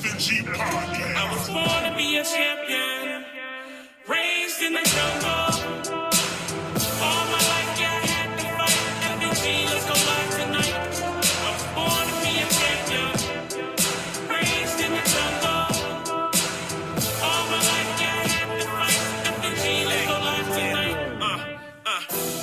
FNG Podcast. I was born to be a champion, raised in the jungle. All my life, yeah, I had to fight. FNG, let's go live tonight. I was born to be a champion, raised in the jungle. All my life, yeah, I had to fight. FNG, let's go live tonight.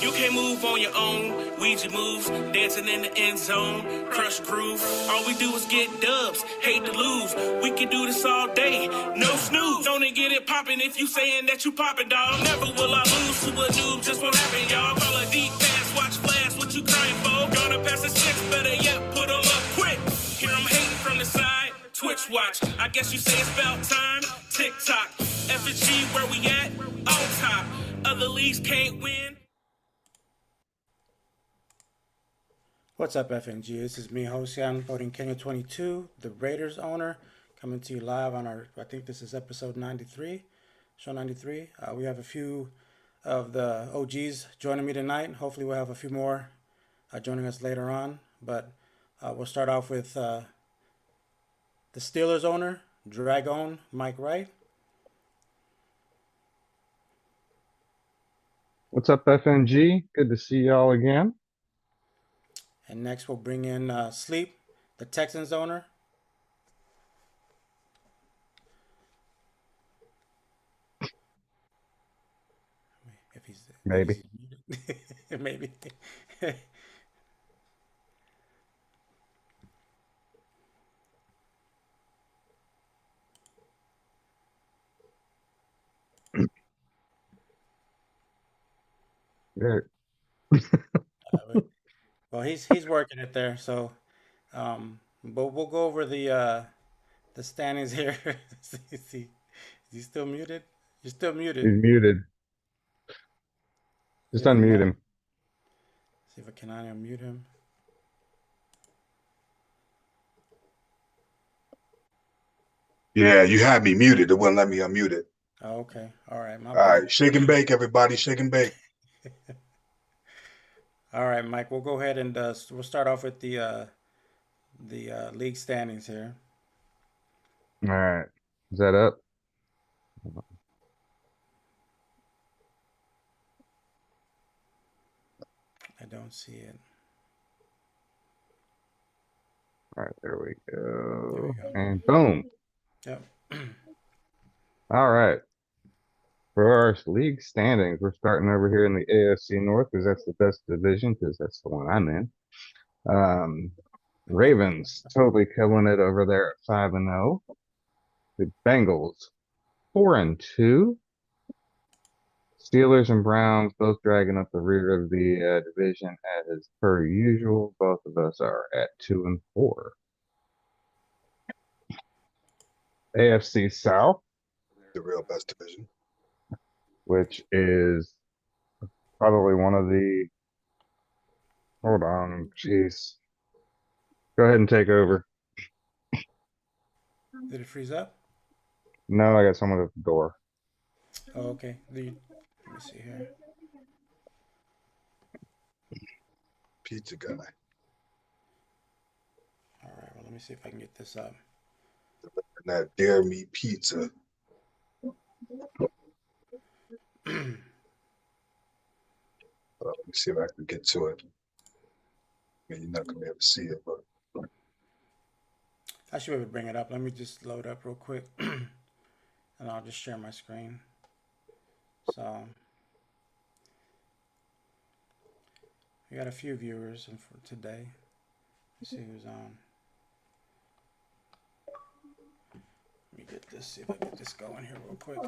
You can't move on your own. Ouija moves, dancing in the end zone. Crush groove. All we do is get dubs. Hate to lose. We can do this all day. No snooze. Don't get it poppin' if you saying that you poppin', dog. Never will I lose to a noob. Just won't happen, y'all. Call a deep pass. Watch flash. What you crying for? Gonna pass the six. Better yet, put them up quick. Hear them hating from the side. Twitch watch. I guess you say it's about time. TikTok. FNG, where we at? On top. Other leagues can't win. What's up, FNG? This is me, Hosian, voting Kenya 22, the Raiders owner, coming to you live on our, I think this is episode 93, show 93. We have a few of the OGs joining me tonight. Hopefully we'll have a few more joining us later on, but we'll start off with the Steelers owner, Dragon Mike Wright. What's up, FNG? Good to see y'all again. And next we'll bring in Sleep, the Texans owner. If he's maybe. Maybe. Good. Well, he's working it there, so but we'll go over the standings here. Is he still muted? You're still muted. He's muted. Just unmute him. See if I can unmute him. Yeah, you had me muted. It wouldn't let me unmute it. Oh, okay. All right. All right. Shake and bake, everybody. Shake and bake. All right, Mike. We'll go ahead and we'll start off with the league standings here. All right. Is that up? I don't see it. All right, there we go. There we go. And boom. Yep. All right. For our league standings, we're starting over here in the AFC North because that's the best division, because that's the one I'm in. Ravens totally killing it over there at 5-0. The Bengals 4-2. Steelers and Browns both dragging up the rear of the division as per usual. Both of us are at 2-4. AFC South, The real best division. which is probably one of the. Hold on, jeez. Go ahead and take over. Did it freeze up? No, I got someone at the door. Oh, okay. Let me see here. Pizza guy. All right. Well, let me see if I can get this up. That dare me pizza. Let me see if I can get to it. I mean, you're not gonna be able to see it, but I should be able to bring it up. Let me just load up real quick, and I'll just share my screen. So we got a few viewers for today. Let's see who's on. Let me get this. See if I can get this going here real quick.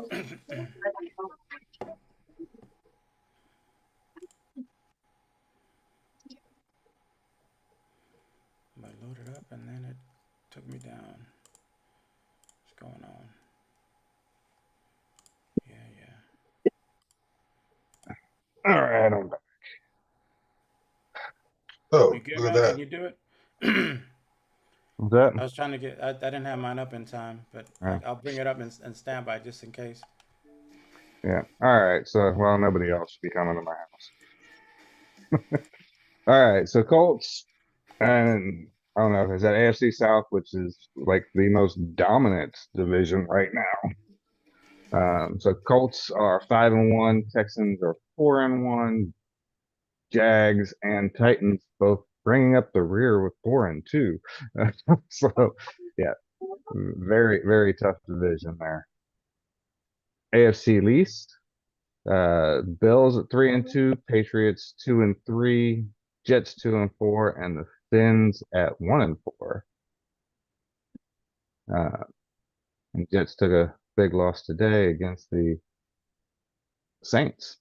I loaded up and then it took me down. What's going on? Yeah. All right, I'm back. oh, You good, look at man? that. Can you do it? What's that? I was trying to get. I didn't have mine up in time, but Yeah. I'll bring it up and stand by just in case. Yeah. All right. So, well, nobody else should be coming to my house. All right. So, Colts and I don't know, is that AFC South, which is like the most dominant division right now. So Colts are 5-1, Texans are 4-1, Jags and Titans both bringing up the rear with 4-2. So yeah, very very tough division there. AFC least, Bills at 3-2, Patriots 2-3, Jets 2-4, and the Finns at 1-4. And Jets took a big loss today against the Saints.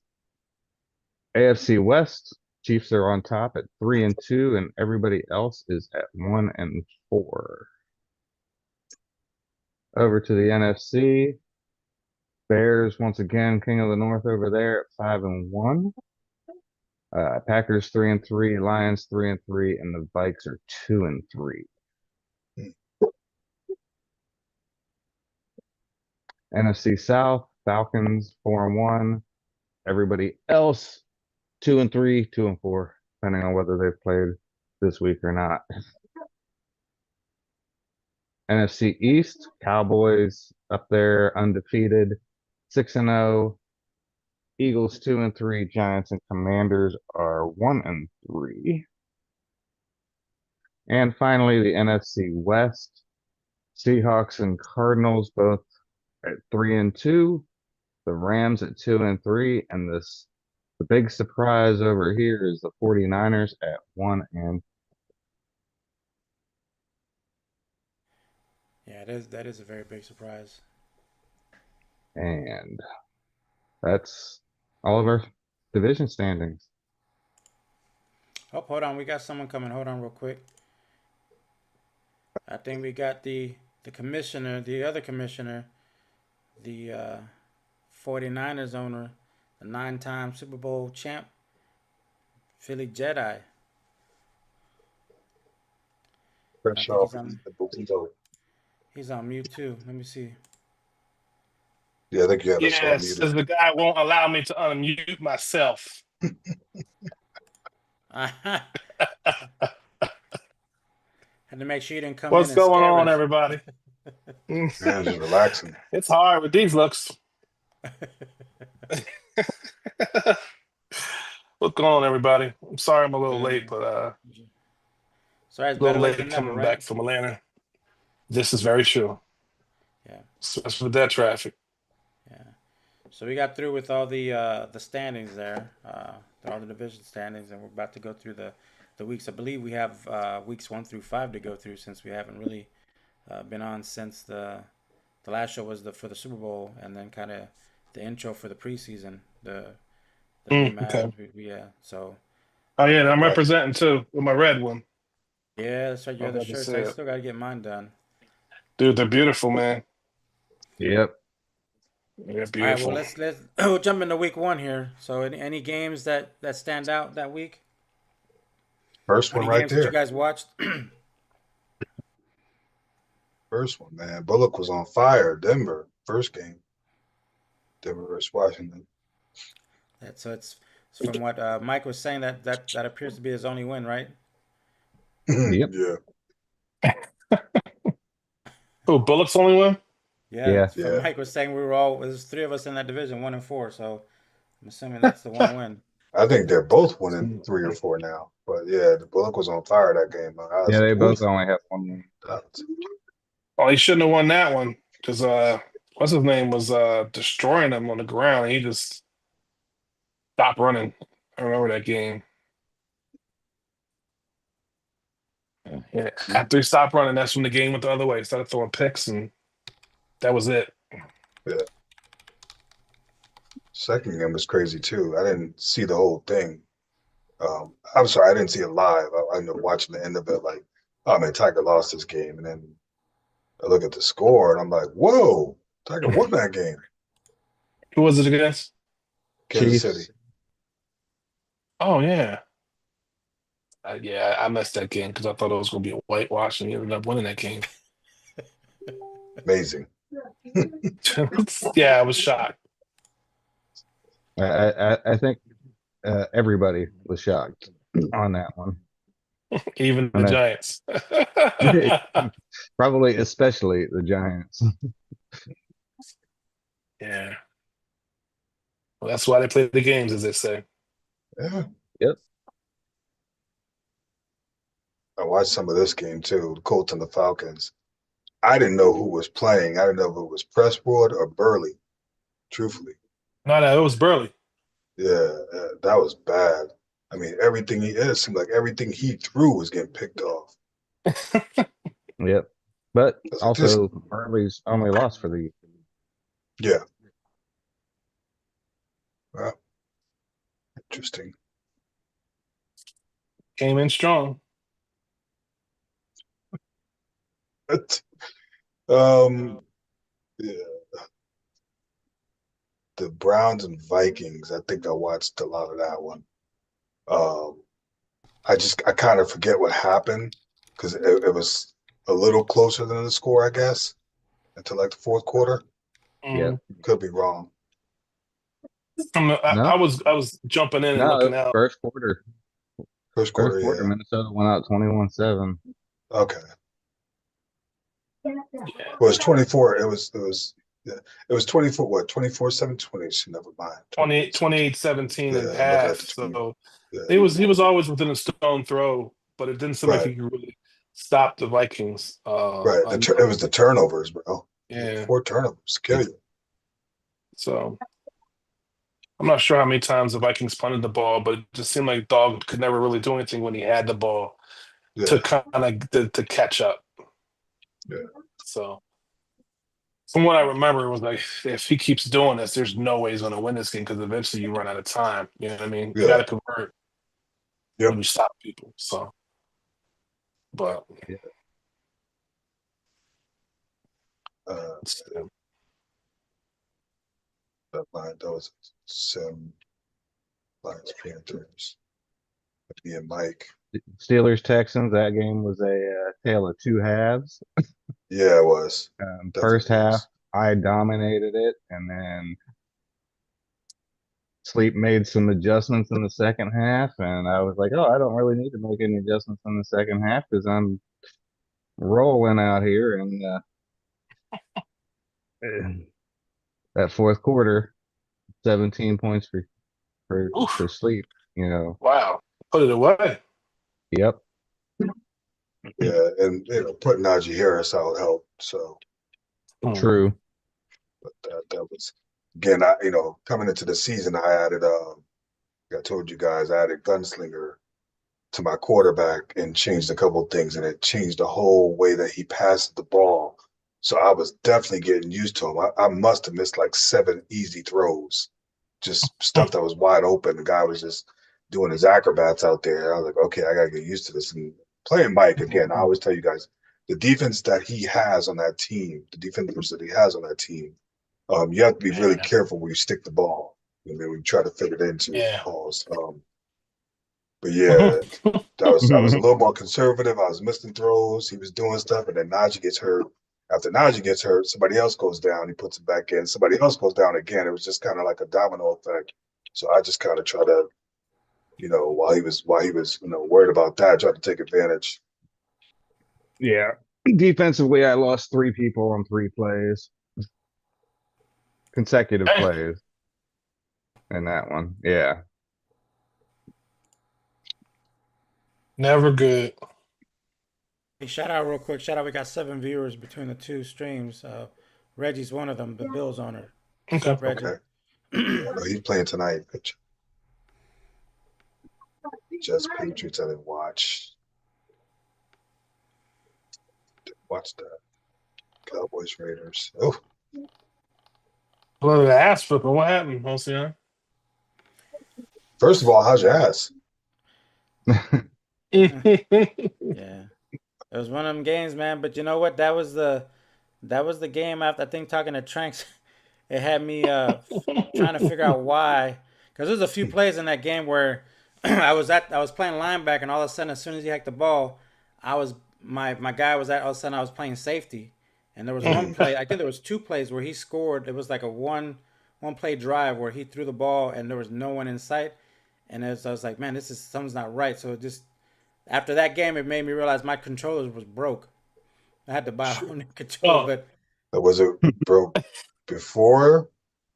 AFC West, Chiefs are on top at 3-2, and everybody else is at 1-4. Over to the NFC, Bears once again, King of the North over there at 5-1. Packers 3-3, Lions 3-3, and the Vikes are 2-3. NFC South, Falcons 4-1. Everybody else 2-3, 2-4, depending on whether they've played this week or not. NFC East, Cowboys up there undefeated, 6-0. Eagles 2-3, Giants and Commanders are 1-3. And finally, the NFC West, Seahawks and Cardinals both at 3-2, the Rams at 2-3, and the big surprise over here is the 49ers at 1-. Yeah, that is a very big surprise. And that's all of our division standings. Oh, hold on, we got someone coming. Hold on, real quick. I think we got the commissioner, the other commissioner, the 49ers owner, the 9-time Super Bowl champ, Philly Jedi. I Fresh think off the burrito. he's on mute too. Let me see. Yeah, I think you had us all Yes, muted. as the guy won't allow me to unmute myself. Had to make sure you didn't come in What's and going scare on, us. everybody? Man, just relaxing. It's hard with these looks. What's going on, everybody? I'm sorry I'm a little late, but Sorry, it's a little better late late than never, coming right? back from Atlanta. This is very true. Yeah, Especially with that traffic. yeah. So we got through with all the standings there, all the division standings, and we're about to go through the weeks. I believe we have weeks 1 through 5 to go through since we haven't really been on since the last show was for the Super Bowl, and then kind of the intro for the preseason, the new Okay. Madden. Yeah, so Oh yeah, I'm Right. representing too with my red one. yeah, that's right. You I'm have the about to shirts. say I it. still got to get mine done. Dude, they're beautiful, man. Yep. They're All right, well beautiful. let's we'll jump into week 1 here. So any games that stand out that week? First one Any right games that you there. guys watched? First one, man. Bullock was on fire. Denver, first game. Denver versus Washington. So it's from what Mike was saying that appears to be his only win, right? Yep. Yeah, Oh, Bullock's only one? Yeah, Yeah. that's what yeah. Mike was saying. There's 3 of us in that division, 1-4. So I'm assuming that's the one win. I think they're both winning 3 or 4 now. But yeah, the Bullock was on fire that game. Man. I Yeah, was, they both oof. only have 1 win. Oh, he shouldn't have won that one because what's his name was destroying him on the ground. And he just stopped running. I remember that game. Yeah, after he stopped running, that's when the game went the other way. He started throwing picks, and that was it. Yeah. Second game was crazy too. I didn't see the whole thing. I'm sorry, I didn't see it live. I ended up watching the end of it like, oh man, Tiger lost this game. And then I look at the score and I'm like, whoa, Tiger won that game. Who was it against? Kansas Chiefs. City. Oh yeah, yeah. I missed that game because I thought it was going to be a whitewash, and he ended up winning that game. Amazing. Yeah, I was shocked. I think everybody was shocked on that one. Even the And Giants. probably especially the Giants. Yeah. Well, that's why they play the games, as they say. Yeah. Yep. I watched some of this game too, the Colts and the Falcons. I didn't know who was playing. I didn't know if it was Presbrod or Burley, truthfully. No, no, it was Burley. Yeah, that was bad. I mean, it seemed like everything he threw was getting picked off. Yep. But I was like, this, also, Burley's only lost for the yeah, well, interesting. Came in strong. But, um, yeah, the Browns and Vikings, I think I watched a lot of that one. Um, I kind of forget what happened because it was a little closer than the score, I guess, until like the fourth quarter. Mm. Yep. Could be wrong. I No, was jumping in and no, it looking was out. first quarter. First First quarter, quarter, yeah. Minnesota went out 21-7. Okay. Yeah. Well, it's 24. Yeah, it was 24, what, 24-7, 20, never mind. 28, 28-17. 17 and a Yeah, I'm looking half. at the 20. So Yeah, he was always within a stone throw, but it didn't seem like right, he could really stop the Vikings right. It enough. was the turnovers, bro. Yeah, Yeah. 4 turnovers kill you. So I'm not sure how many times the Vikings punted the ball, but it just seemed like Dog could never really do anything when he had the ball to Yeah, kind of to catch up. yeah, So from what I remember, it was like if he keeps doing this, there's no way he's going to win this game because eventually you run out of time. You know what I mean? You got yeah. to convert when Yep. you stop people. So, but Yeah. Uh, still. that was some Lions Panthers. Me and Mike. Steelers Texans. That game was a tale of two halves. Yeah, it was. First Definitely half, was. I dominated it, and then Sleep made some adjustments in the second half, and I was like, "Oh, I don't really need to make any adjustments in the second half because I'm rolling out here." And that fourth quarter, 17 points for Oof, Sleep. You know, wow, put it away. yep, Yeah, and putting Najee Harris out helped. So, Mm. true. but that was again, coming into the season, I added. I told you guys I added Gunslinger to my quarterback and changed a couple of things, and it changed the whole way that he passed the ball. So I was definitely getting used to him. I must have missed like 7 easy throws, just stuff that was wide open. The guy was just doing his acrobats out there. I was like, okay, I gotta get used to this. And playing Mike again, I always tell you guys, the defense that he has on that team, the defenders that he has on that team, you have to be really Yeah, careful where you stick the ball. And then we try to fit it into yeah. balls. But yeah, I was a little more conservative. I was missing throws. He was doing stuff, and then Najee gets hurt. After Najee gets hurt, somebody else goes down. He puts it back in. Somebody else goes down again. It was just kind of like a domino effect. So I just kind of try to, while he was worried about that, I tried to take advantage. Yeah. Defensively, I lost three people on three plays, consecutive Hey, plays in that one. Yeah. never good. Hey, shout out real quick. Shout out. We got 7 viewers between the two streams. Reggie's one of them, the Bills owner. What's Okay. up, Reggie? Okay. Yeah, I know he's playing tonight. Just Patriots. I didn't watch that. Cowboys Raiders. Oh, Well, the ass flipping. What happened, Jose? first of all, how's your ass? Yeah, it was one of them games, man. But you know what? That was the game after I think talking to Tranks. It had me trying to figure out why, because there's a few plays in that game where I was playing linebacker, and all of a sudden, as soon as he hacked the ball, my guy was at all of a sudden I was playing safety, and there was one Mm, play. I think there was two plays where he scored. It was like a one play drive where he threw the ball and there was no one in sight, and I was like, man, this is something's not right. So it just after that game, it made me realize my controller was broke. I had to buy a whole new controller, Oh, but Was it broke before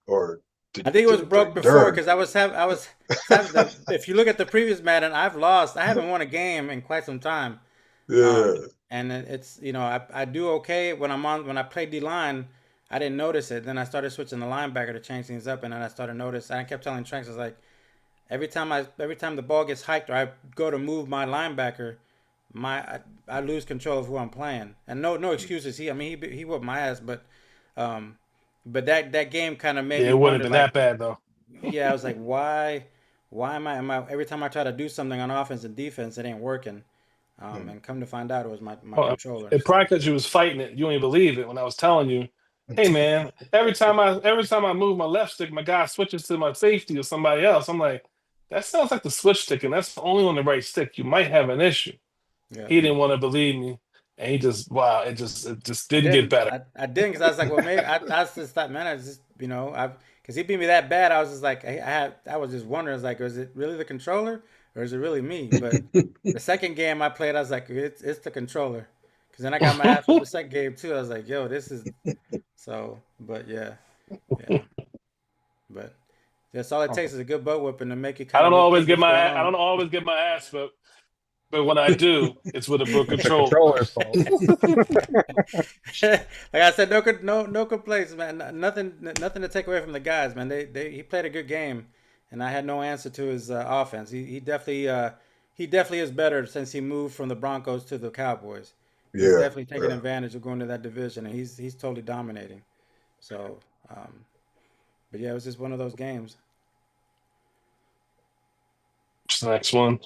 or I think it did was it broke break before during? because I was having the. If you look at the previous Madden, I've lost. I haven't won a game in quite some time. Yeah. And it's I do okay when I play D line. I didn't notice it. Then I started switching the linebacker to change things up, and then I started notice. I kept telling Tranks, I was like, every time the ball gets hiked or I go to move my linebacker, I lose control of who I'm playing. And no excuses. He whooped my ass, but that game kind of made yeah, me it wouldn't have wonder been like, that bad though. yeah, I was like, why am I every time I try to do something on offense and defense, it ain't working. Hmm. And come to find out, it was my Well, controller. it So probably because you was fighting it. You don't even believe it when I was telling you, hey man, every time I move my left stick, my guy switches to my safety or somebody else. I'm like, that sounds like the switch stick, and that's only on the right stick. You might have an issue. yeah, He didn't want to believe me, and he just wow, it just I didn't get didn't. better. I didn't because I was like, well, maybe I was just thought, man, I just I because he beat me that bad. I was just like, I was just wondering, I was like, is it really the controller or is it really me? But the second game I played, I was like, it's the controller. Because then I got my ass for the second game too. I was like, yo, this is so. But yeah, yeah. But that's all it takes is a good butt whipping to make you I kind of don't always rethink get what's going my I on. don't always get my ass, but when I do, it's with a broken It's the controller. controller's fault. Like I said, no complaints, man. Nothing to take away from the guys, man. He played a good game, and I had no answer to his offense. He definitely is better since he moved from the Broncos to the Cowboys. He's Yeah. definitely taking Yeah. advantage of going to that division, and he's totally dominating. So, but yeah, it was just one of those games. What's the next one?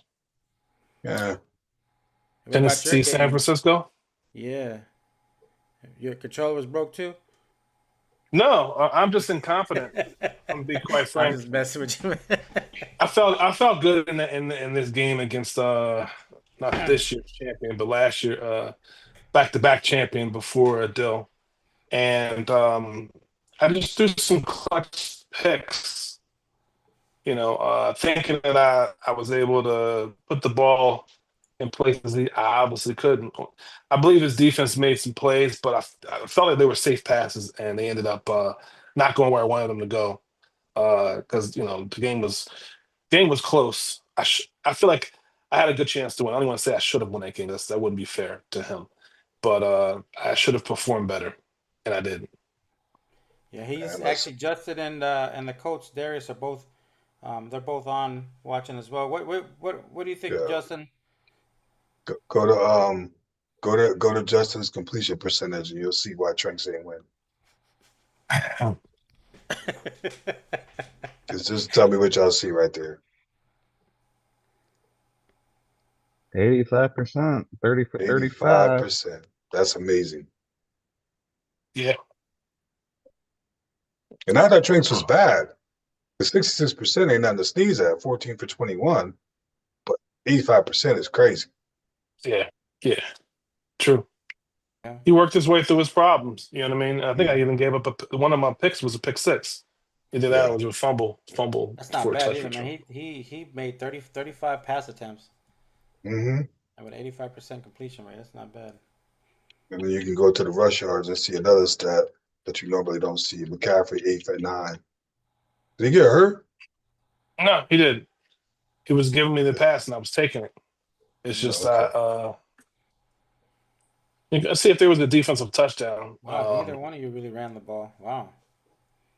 Yeah. What about your Tennessee, San game? Francisco. Yeah, your controller was broke too. No, I'm just incompetent. I'm gonna be quite I'm frank. just messing with you. I felt good in this game against not this year's champion, but last year back to back champion before Adele. And I just threw some clutch picks, thinking that I was able to put the ball in places I obviously couldn't. I believe his defense made some plays, but I felt like they were safe passes, and they ended up not going where I wanted them to go. Because the game was close. I feel like I had a good chance to win. I don't want to say I should have won that game. That wouldn't be fair to him. But I should have performed better, and I didn't. Yeah, he's And actually Justin and the coach Darius are both they're both on watching as well. What do you think, yeah. Justin? Go to Justin's completion percentage and you'll see why Tranks ain't win. Just tell me what y'all see right there. 85%, 30 for 85 35. percent. That's amazing. Yeah, And not that Tranks was bad. The 66% ain't nothing to sneeze at, 14 for 21, but 85% is crazy. yeah, yeah. True. Yeah, He worked his way through his problems. You know what I mean? I think I Mm, even gave up one of my picks was a pick six. Either that or yeah. it was a fumble that's not for a bad touch either, man. return. He made 35 pass attempts Hmm. and with 85% completion rate. That's not bad. And then you can go to the rush yards and see another stat that you normally don't see. McCaffrey, 8 for 9. Did he get hurt? No, he did. He was giving me the pass and I was taking it. It's Yeah. just Okay. let's see if there was a defensive touchdown. Wow, neither one of you really ran the ball. Wow.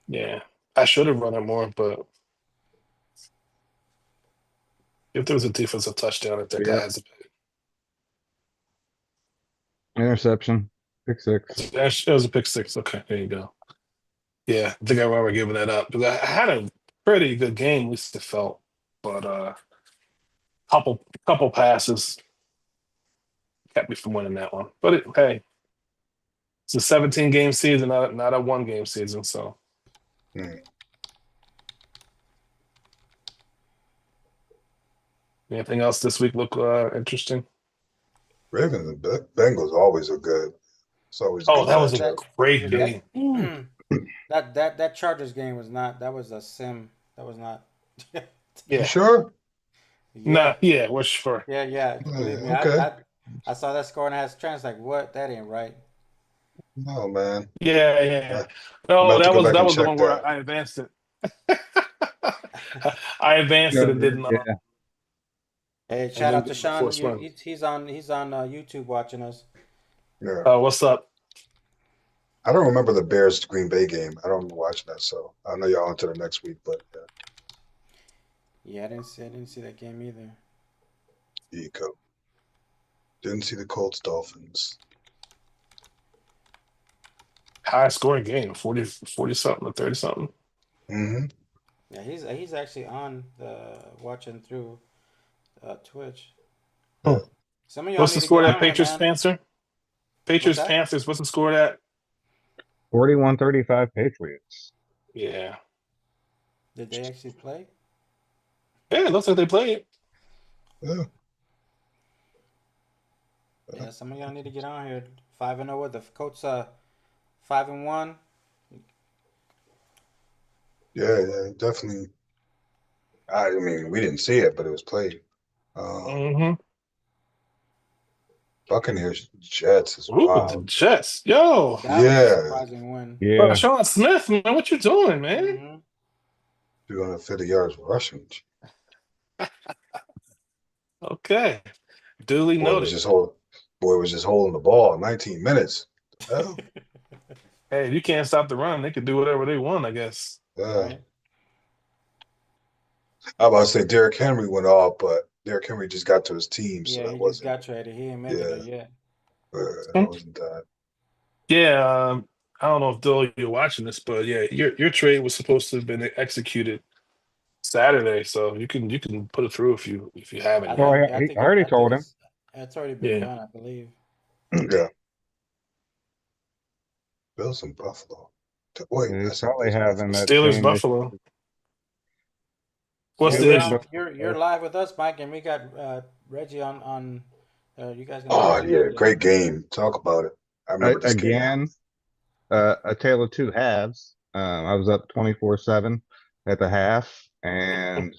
Yeah, I should have run it more, but if there was a defensive touchdown, if that guy Yep. has Interception. Pick six. it was a pick six. Okay, there you go. Yeah, I think I remember giving that up because I had a pretty good game, at least it felt, but couple passes kept me from winning that one. But hey, it's a 17 game season, not a 1 game season. So Hmm. anything else this week look interesting? Ravens and Bengals always are good. It's always a Oh, good that was a matchup. That great yeah, game. Ooh. that that Chargers game was not. That was a sim. That was not. You Yeah, sure? Nah, Yeah, yeah, we're sure. yeah. Believe me, Okay. I saw that score and I had trends like, what? That ain't right. No, man. Yeah, yeah. I'm No, about to that go was back that and was the check one where that. I advanced it. I advanced it Yeah, and didn't yeah. Hey, and shout didn't out to get the Sean. force run. He's on YouTube watching us. Yeah. What's up? I don't remember the Bears Green Bay game. I don't remember watching that, so I know y'all on to the next week, but yeah, Yeah, I didn't see that game either. here you go. Didn't see the Colts Dolphins. High scoring game, 40 something or 30 something. Mm-hmm. Yeah, he's actually on the watching through Twitch. Hmm. Yeah. Some of y'all What's need the to score get of that on here, Patriots man. Panther? What's Patriots that? Panthers, what's the score of that? 41-35 Patriots. Yeah. Did they actually play? Yeah, it looks like they played. Yeah. Yeah, some of y'all need to get on here. 5-0 with the Colts. 5-1. Yeah, definitely. I mean, we didn't see it, but it was played. Mm-hmm. Buccaneers Jets is Ooh, the wild. Jets. Yo. That was a Yeah, surprising win. Yeah. Sean Smith, man, what you doing, man? Mm-hmm. 250 yards rushing. Okay. Duly Boy was noted. just hold, boy was just holding the ball 19 minutes. Hell, Hey, if you can't stop the run, they could do whatever they want, I guess. yeah. Right. I about to say Derrick Henry went off, but Derrick Henry just got to his team, so Yeah, that he just wasn't. got traded. He ain't make it Yeah, there yet. that wasn't that. Yeah, I don't know if Dill you're watching this, but yeah, your trade was supposed to have been executed Saturday, so you can put it through if you haven't Oh, yet. I already I think told him. it's already been Yeah. done, I believe. Yeah, Bills and Buffalo. Wait, He's I said probably Bills and having Buffalo. that Steelers same Buffalo. issue. What's Yeah, the Steelers, issue? you're Buffalo. live with us, Mike, and we got Reggie on. You guys gonna Oh watch yeah, together? great game. Talk about it. I remember this game now. Again, a tale of two halves. I was up 24-7 at the half, and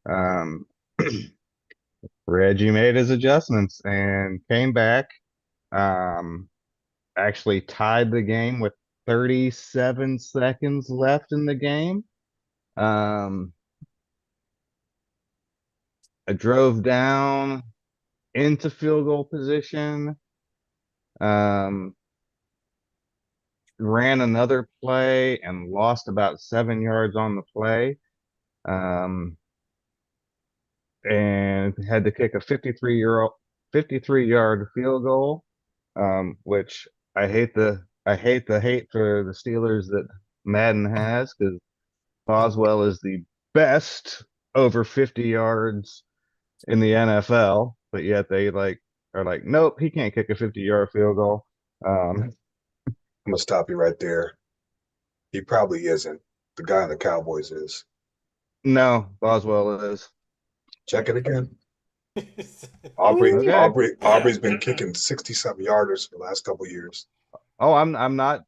um, Reggie made his adjustments and came back. Um, actually tied the game with 37 seconds left in the game. Um, I drove down into field goal position. Um, ran another play and lost about 7 yards on the play. Um, and had to kick a 53-yard field goal, which I hate the hate for the Steelers that Madden has because Boswell is the best over 50 yards in the NFL, but yet they are like, nope, he can't kick a 50-yard field goal. I'm gonna stop you right there. He probably isn't. The guy in the Cowboys is. No, Boswell is. Check it again. Aubrey, Oh, Okay. Aubrey, Aubrey's been kicking 60-something yarders for the last couple of years. Oh, I'm not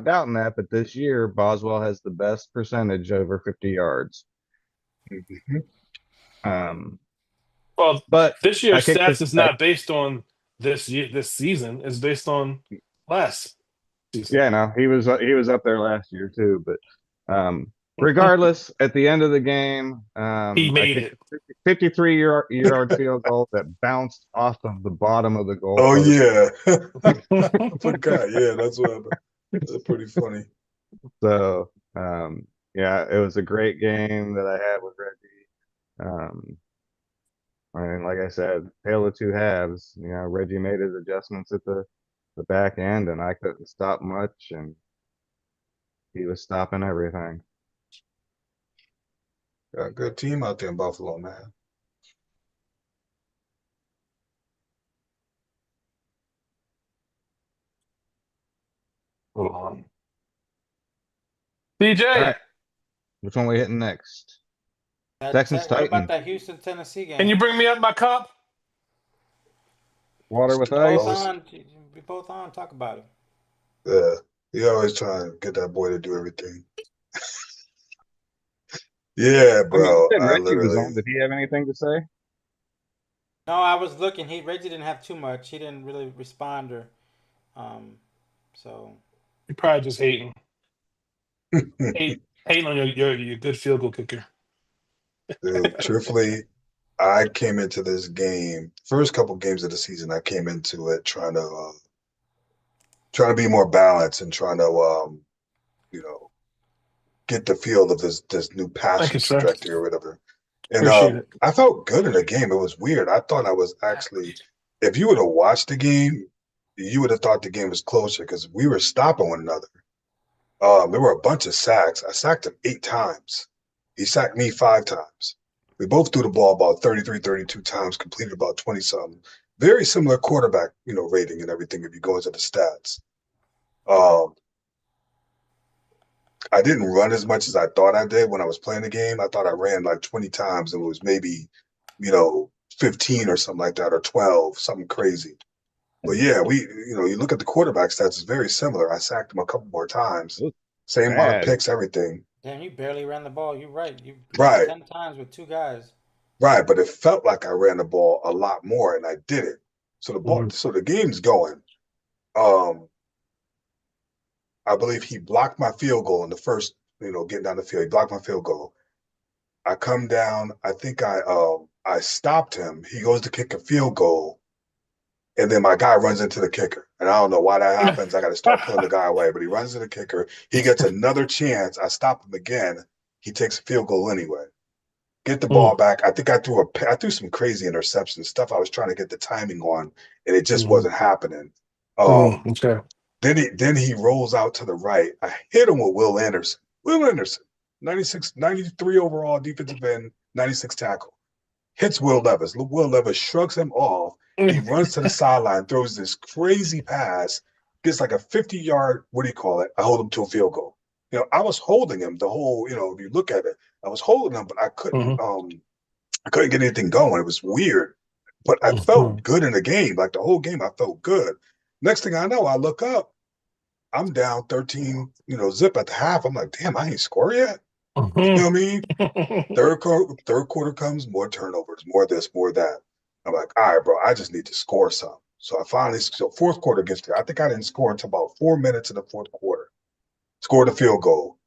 doubting that, but this year Boswell has the best percentage over 50 yards. Mhm. Um, well, but this I year's kicked stats this. is not based on this season. It's based on last season. Yeah, no, he was up there last year too. But regardless, at the end of the game, He I made kicked it. a 53-yard field goal that bounced off of the bottom of the Oh goalpost. yeah, I forgot. Yeah, that's what happened. That's pretty funny. So yeah, it was a great game that I had with Reggie. I mean, like I said, tale of two halves. You know, Reggie made his adjustments at the back end, and I couldn't stop much, and he was stopping everything. Got a good team out there in Buffalo, man. Hold on. All DJ, right, which one we hitting next? Texans What about Titans. that Houston Tennessee can game? you bring me up my cup? Water with Both ice. Always, on. We both on. Talk about it. yeah. He always trying to get that boy to do everything. Yeah, I mean, you bro. said I Reggie was literally. on. Did he have anything to say? No, I was looking. Reggie didn't have too much. He didn't really respond or um. So You're probably just hating on your good field goal kicker. Dude, truthfully, I came into this game, first couple games of the season, I came into it trying to be more balanced and trying to you know, get the feel of this new Thank passing you, sir. trajectory or whatever. And Appreciate it. I felt good in the game. It was weird. I thought I was actually, if you would have watched the game, you would have thought the game was closer because we were stopping one another. There were a bunch of sacks. I sacked him 8 times. He sacked me 5 times. We both threw the ball about 33, 32 times, completed about 20 something. Very similar quarterback, rating and everything if you go into the stats. Um, I didn't run as much as I thought I did when I was playing the game. I thought I ran like 20 times and it was maybe, 15 or something like that, or 12, something crazy. But yeah, you look at the quarterback stats, it's very similar. I sacked him a couple more times, It was same amount of bad. picks, everything. damn, you barely ran the ball. You're right. You ran Right, 10 times with two guys. right. But it felt like I ran the ball a lot more and I did it. Mhm. So the game's going. Um, I believe he blocked my field goal in the first, getting down the field. He blocked my field goal. I come down. I think I stopped him. He goes to kick a field goal, and then my guy runs into the kicker. And I don't know why that happens. I got to start pulling the guy away, but he runs into the kicker. He gets another chance. I stop him again. He takes a field goal anyway. Get the ball Mm, back. I think I threw some crazy interception stuff. I was trying to get the timing on, and it just mhm, wasn't happening. mm, Um, okay. then he rolls out to the right. I hit him with Will Anderson. Will Anderson, 96, 93 overall defensive end, 96 tackle. Hits Will Levis. Will Levis shrugs him off. He runs to the sideline, throws this crazy pass, gets like a 50-yard, what do you call it? I hold him to a field goal. I was holding him the whole, if you look at it, I was holding him, but Mhm, I couldn't get anything going. It was weird. But I felt mhm, good in the game. Like the whole game, I felt good. Next thing I know, I look up, I'm down 13, zip at the half. I'm like, damn, I ain't score yet. You mhm. know what I mean? Third quarter comes, more turnovers, more this, more that. I'm like, all right, bro, I just need to score some. So fourth quarter gets there. I think I didn't score until about 4 minutes in the fourth quarter. Scored a field goal.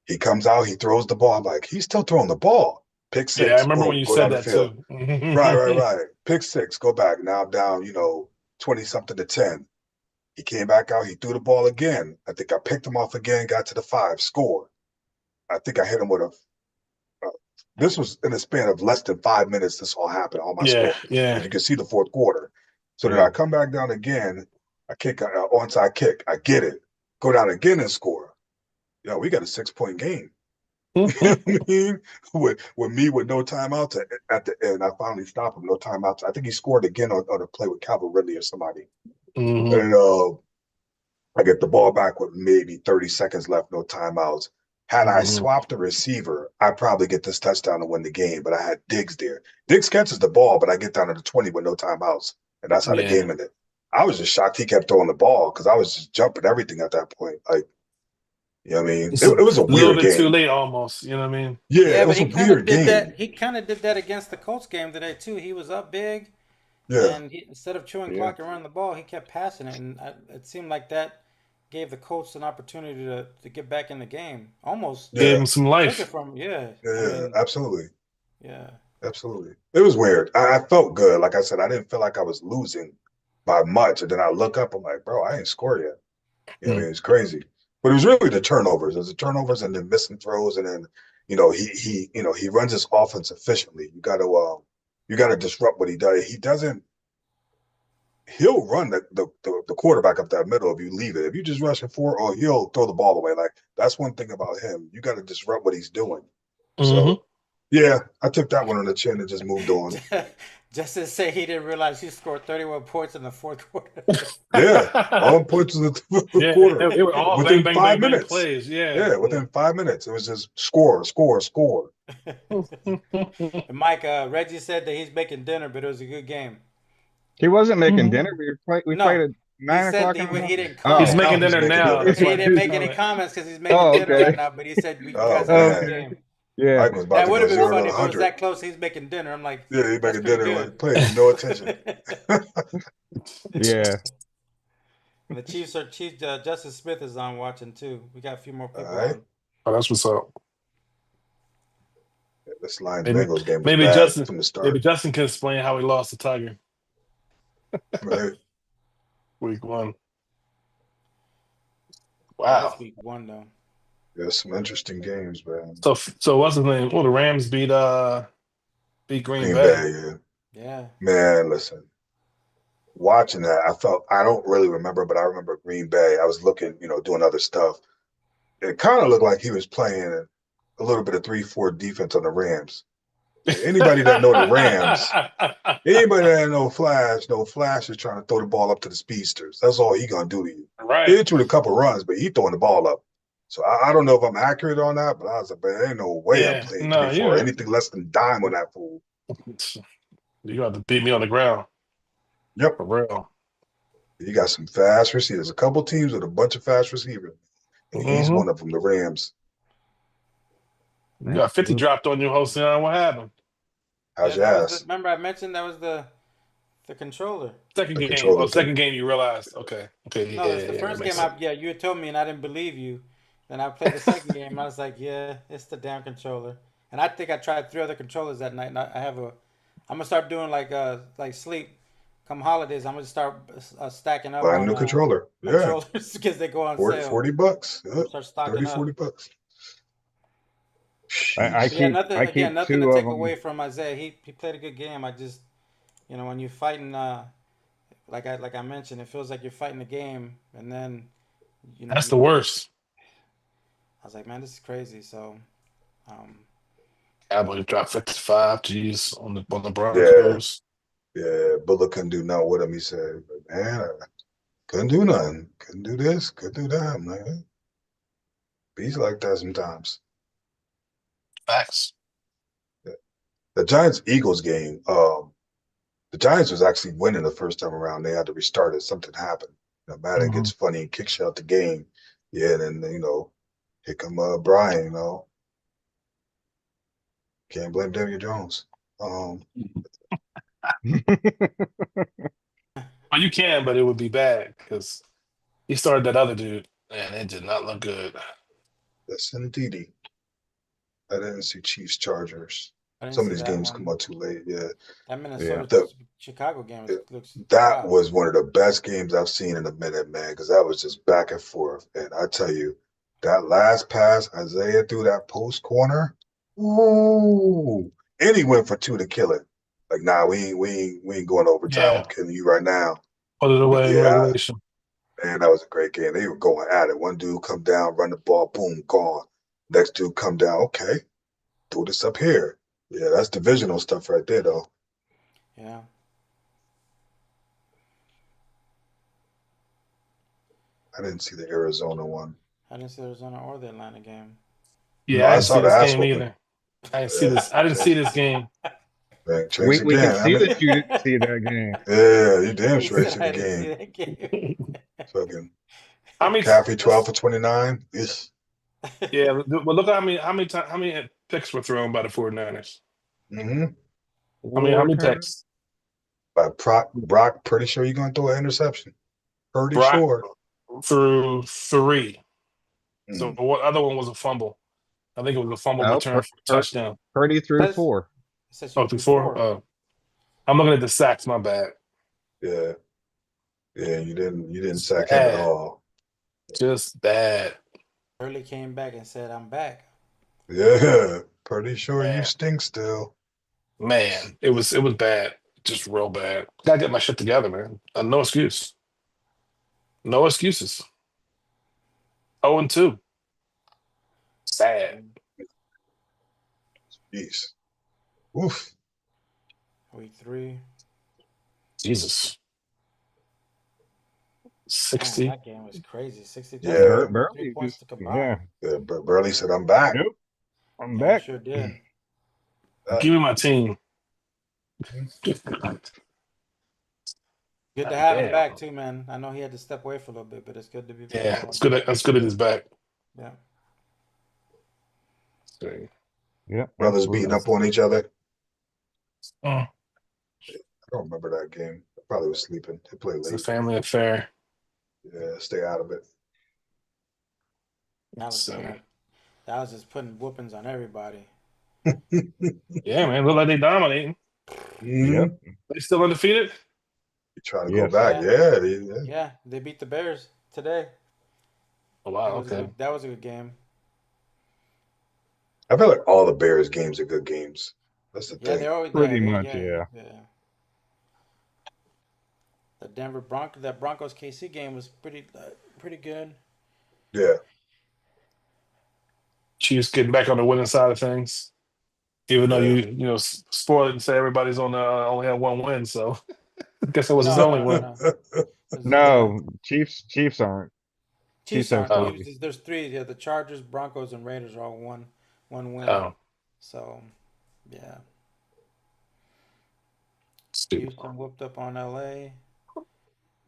He comes out, he throws the ball. I'm like, he's still throwing the ball. Pick Yeah, I six, remember when boom, you go said down the that field. too. Right, right, right. Pick six, go back. Now I'm down, 20 something to 10. He came back out, he threw the ball again. I think I picked him off again, got to the 5, scored. I think I hit him with a this was in a span of less than 5 minutes. This all happened, all my Yeah, scores, because yeah, you can see the fourth quarter. So then yeah. I come back down again. I kick an onside kick. I get it. Go down again and score. We got a 6 point game. You know what I mean? With me with no timeouts at the end, I finally stopped him. No timeouts. I think he scored again on a play with Calvin Ridley or somebody. Mhm, And I get the ball back with maybe 30 seconds left, no timeouts. Had I mhm. swapped the receiver, I'd probably get this touchdown to win the game, but I had Diggs there. Diggs catches the ball, but I get down to the 20 with no timeouts, and that's how the Yeah. game ended. I was just shocked he kept throwing the ball because I was just jumping everything at that point. Like, what I mean? It's It, a it was a little weird bit too game. late almost, you know what I mean? Yeah, Yeah, it but was he a kind of weird did that. game. He kind of did that against the Colts game today too. He was up big, Yeah, and instead of chewing Yeah. clock and running the ball, he kept passing it, and it seemed like that gave the Colts an opportunity to get back in the game. Almost Gave yeah, him some took it life. from yeah. yeah, I yeah, mean absolutely. yeah. Absolutely. It was weird. I felt good. Like I said, I didn't feel like I was losing by much. And then I look up, I'm like, bro, I ain't scored yet. I Mm, mean, it's crazy. But it was really the turnovers. It was the turnovers and then missing throws. And then, he runs his offense efficiently. You gotta disrupt what he does. He'll run the quarterback up that middle if you leave it. If you just rush it forward, or he'll throw the ball away. Like that's one thing about him. You gotta disrupt what he's doing. mhm. So yeah, I took that one on the chin and just moved on. Just to say he didn't realize he scored 31 points in the fourth quarter. Yeah, all points in the Yeah, quarter they were all bang, within bang, five bang, bang minutes. plays. Yeah. Yeah, within 5 minutes, it was just score, score, score. Mike, Reggie said that he's making dinner, but it was a good game. He wasn't making dinner. We played No, at he nine said o'clock that in the he morning. didn't He's Oh, comment. now making he's dinner making now. dinner. That's He why didn't he's make any comment. comments because he's making Oh, dinner right okay. now. But he said you Oh guys have a Oh, good man, okay. game. Yeah. Mike was about That to would go have been 0 to funny if it was 100. that close. He's making dinner. I'm like, Yeah, he that's making pretty dinner good. like paying no attention. Yeah. And the Chiefs are Chief Justice Smith is on watching too. We got a few more All people right. on. Oh, that's what's up. This Lions Maybe, Bengals game was maybe bad Justin, from the maybe start. Justin can explain how he lost to Tiger Right. week 1. Yeah, that's Wow. week 1 though. Yeah, some interesting games, man. So what's his name? Oh, the Rams beat Green Green Bay. Bay, yeah. Yeah. Man, listen. Watching that, I don't really remember, but I remember Green Bay. I was looking, doing other stuff. It kind of looked like he was playing a little bit of 3-4 defense on the Rams. Anybody that know the Rams, anybody that know no Flash is trying to throw the ball up to the speedsters. That's all he gonna do to you. He Right. hit you with a couple runs, but he throwing the ball up. So I don't know if I'm accurate on that, but I was like, man, there ain't no way I'm Yeah. playing No, 3-4. you Anything less than dime on that fool. you have to beat me on the ground Yep. for real. You got some fast receivers. A couple teams with a bunch of fast receivers. And he's Mm-hmm. one of them, the Rams. You got 50 dropped on you, Hossein. What happened? How's Yeah, your that was the. ass? Remember I mentioned that was the controller. Second The game. Oh, controller thing. second game you realized. Okay. Okay. No, that's the Yeah, that first makes game. sense. Yeah, you had told me and I didn't believe you. Then I played the second game. And I was like, yeah, it's the damn controller. And I think I tried 3 other controllers that night. And I have a. I'm gonna start doing like sleep. Come holidays, I'm gonna start stacking up Buy a on new controller. Yeah. controllers because they go on 40, sale. $40. I'm Yep. gonna start stocking 30, up. $40. I Jeez. But yeah, keep nothing I again, keep nothing to two of take them. away from Isaiah. He played a good game. I just when you're fighting like I mentioned, it feels like you're fighting a game, and then That's you the worst. I was like, man, this is crazy. So, um, Cowboys dropped 55 G's on the Yeah. Broncos. Yeah. Butler couldn't do nothing with him. He said, man, I couldn't do nothing. Couldn't do this. Couldn't do that. I'm like, he's like that sometimes. Facts. Yeah. The Giants Eagles game, the Giants was actually winning the first time around. They had to restart it. Something happened. Madden Mm-hmm. gets funny and kicks you out the game. Yeah, and then here come Brian. Can't blame Daniel Jones. Well, you can, but it would be bad because he started that other dude, and it did not look good. That's indeedy. I didn't see Chiefs Chargers. I didn't Some of see these that games come one. out too late. Yeah, That Yeah. Minnesota the, Chicago game looks that wild. was one of the best games I've seen in a minute, man. Because that was just back and forth. And I tell you, that last pass Isaiah threw that post corner, ooh, and he went for 2 to kill it. Like, nah, we ain't going overtime. I'm Yeah, killing you right now. put it away in Yeah, regulation. man, that was a great game. They were going at it. One dude come down, run the ball, boom, gone. Next dude come down, okay, throw this up here. Yeah, that's divisional stuff right there, though. Yeah. I didn't see the Arizona one. I didn't see Arizona or the Atlanta game. No, Yeah, I I didn't saw see the this ass game whooping. either. I didn't see Yeah, this. I didn't see this game. Trace We can again. see that you didn't see that game. Yeah, you damn He straight said see the I didn't see game. that game. Fucking How many? McCaffrey 12 for 29. Yes. Yeah, but look at how many picks were thrown by the 49ers. Mm-hmm. How 4 many turnovers. picks? But Brock, pretty sure you're gonna throw an interception. Pretty Brock sure. threw 3. So Mm. what other one was a fumble? I think it was a fumble No, return for a touchdown. Purdy threw That's, 4. it says Oh, you through threw 4. 4. I'm looking at the sacks. My bad. Yeah. Yeah, you didn't It's sack him at bad. all. Just bad. Early came back and said, "I'm back." Yeah. Pretty sure you Man, stink still. man, it was bad. Just real bad. Gotta get my shit together, man. No excuse. No excuses. 0-2. Sad. Jeez. Oof. Week 3. Jesus. Man, 60. that game was crazy. 60. That's Yeah. almost 3 Barely. points to Yeah. combine. Yeah, Burley said I'm back. Nope. I'm Yeah, he back. sure did. Give me my team. Good to have him Damn. back too, man. I know he had to step away for a little bit, but it's good to be back. Yeah, it's good. It's good at his back. Yeah. See. Yeah, Brothers beating absolutely. up on each other. Mm, I don't remember that game. I probably was sleeping. They play it's a late. family affair. Yeah, stay out of it. So That was just putting whoopings on everybody. yeah, man, look like they dominating. Yep. Hmm. They still undefeated. You trying to go Yes. back? Yeah, Yeah, yeah. yeah, they beat the Bears today. Oh wow, okay. That was a good game. I feel like all the Bears games are good games. That's the Yeah, thing. Pretty much, yeah. yeah. That Broncos KC game was pretty good. Yeah, Chiefs getting back on the winning side of things. Even though yeah. spoil it and say everybody's on only had one win, so I guess it was his No, only no, no, win. no. Yeah, No, Chiefs aren't. Chiefs Chiefs have aren't. Oh, three. There's three. Yeah, the Chargers, Broncos, and Raiders are all one win. oh, So yeah, stupid. Houston whooped up on LA.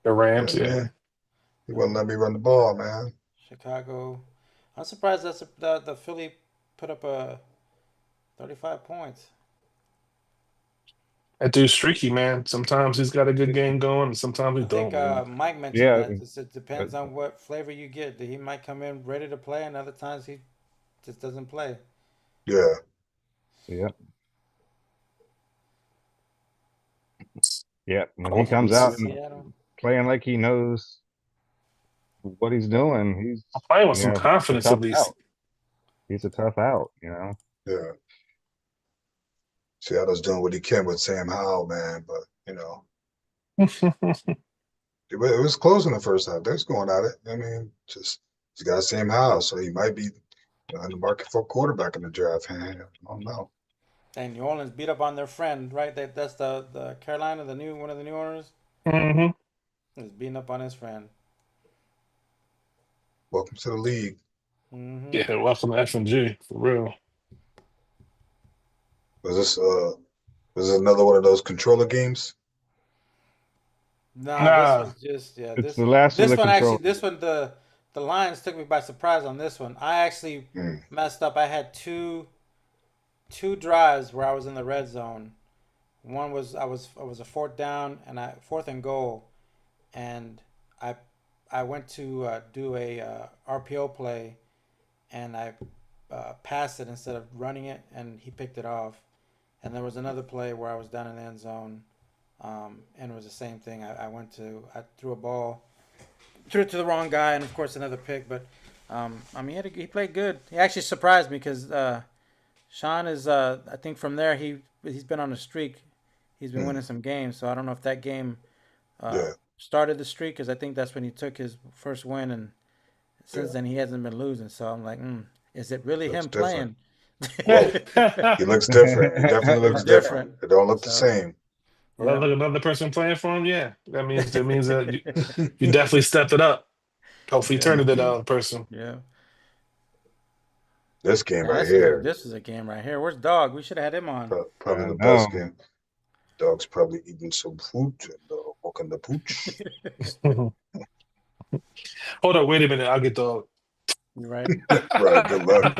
The Yeah, Rams, yeah. man. He wouldn't Um, let me run the ball, man. Chicago. I'm surprised the Philly put up 35 points. That dude's streaky, man. Sometimes he's got a good game going, and sometimes he I think don't, man. Mike mentioned Yeah. that it uh, depends on what flavor you get. That he might come in ready to play, and other times he just doesn't play. Yeah, Yeah. Yeah. When he Hopefully, comes Is it out he's and Seattle? playing like he knows what he's doing, playing with some it's a confidence at tough least. out. He's a tough out. yeah. Seattle's doing what he can with Sam Howell, man. But it was close in the first half. They're going at it. I mean, just he's got Sam Howell, so he might be in the market for a quarterback in the draft. I don't know. And New Orleans beat up on their friend, right? That's the Carolina, the new one of the new owners, Hmm. is beating up on his friend. Welcome to the league. Hmm. Yeah, welcome to FNG for real. Was this another one of those controller games? Nah, this Nah, was just It's the last of this the one actually control. the Lions took me by surprise on this one. I actually Mm, messed up. I had two drives where I was in the red zone. One was I was a fourth down and fourth and goal, and I I went to do a RPO play, and I passed it instead of running it, and he picked it off. And there was another play where I was down in the end zone, and it was the same thing. I threw a ball, threw it to the wrong guy, and of course another pick. But I mean, he played good. He actually surprised me because Sean is I think from there he's been on a streak. He's been mm, winning some games, so I don't know if that game yeah, started the streak because I think that's when he took his first win, and since yeah. then he hasn't been losing. So I'm like, is it really Looks him different. playing? Well, he looks different. He definitely He's looks different. different. It don't look the So same. yeah. another person playing for him. Yeah, that means that you definitely stepped it up. Hopefully, you Yeah. turned it to the other person. Yeah. This game Man, right here, this is a game right here. Where's Dog? We should have had him on. probably I the know. best game. Dog's probably eating some food and walking the pooch. Hold up, wait a minute. I'll get the. You right? Right. Good luck.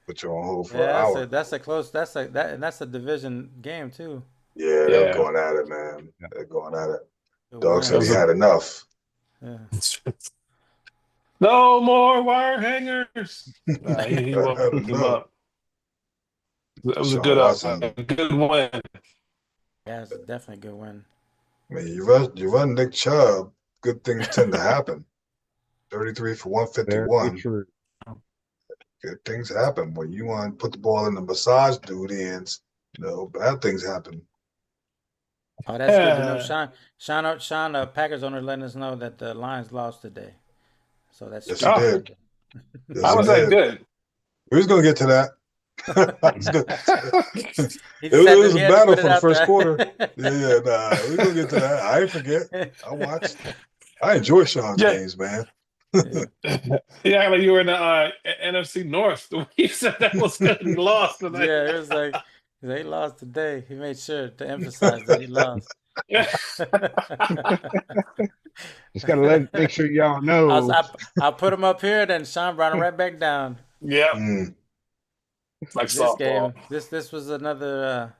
Put you on hold for an Yeah, hour. that's a close. That's a division game too. Yeah, they're Yeah, going at it, man. They're going at it. Good Dog that said he was win. a. had enough. Yeah. No more wire hangers. He I woke don't him know. up. That was Deshaun a Watson. good win. Yeah, it's definitely a good win. I mean, you run Nick Chubb, good things tend to happen. 33 for Very 151. true. Good things happen when you want to put the ball in the massage dude ends. Bad things happen. Oh, that's good to know. Sean, Packers owner, letting us know that the Lions lost today. So that Yes, he streak Oh, did. ended. Yes, how he was that did. good? We was gonna get to that. It's good. He It just was, had it to, was he a had to battle put it for the out first there. quarter. Yeah, nah, we're gonna get to that. I ain't forget. I watched. I enjoy Sean's Yeah, games, man. Yeah. yeah, like you were in the NFC North. You said that was good. He lost tonight. Yeah, it was like they lost today. He made sure to emphasize that he lost. Yeah. Just gotta make sure y'all I was, know. I, I put him up here, then Sean brought him right back down. Yeah. Mm, like This softball. game, this was another.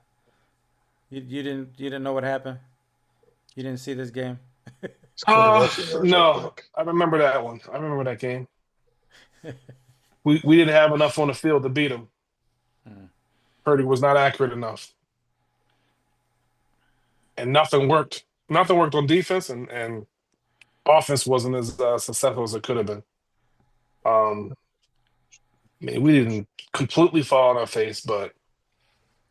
You didn't know what happened. You didn't see this game. Let's go to rushing yards real No, quick. I remember that one. I remember that game. We didn't have enough on the field to beat him. Purdy was not accurate enough, and nothing worked. Nothing worked on defense, and offense wasn't as successful as it could have been. Um, I mean, we didn't completely fall on our face, but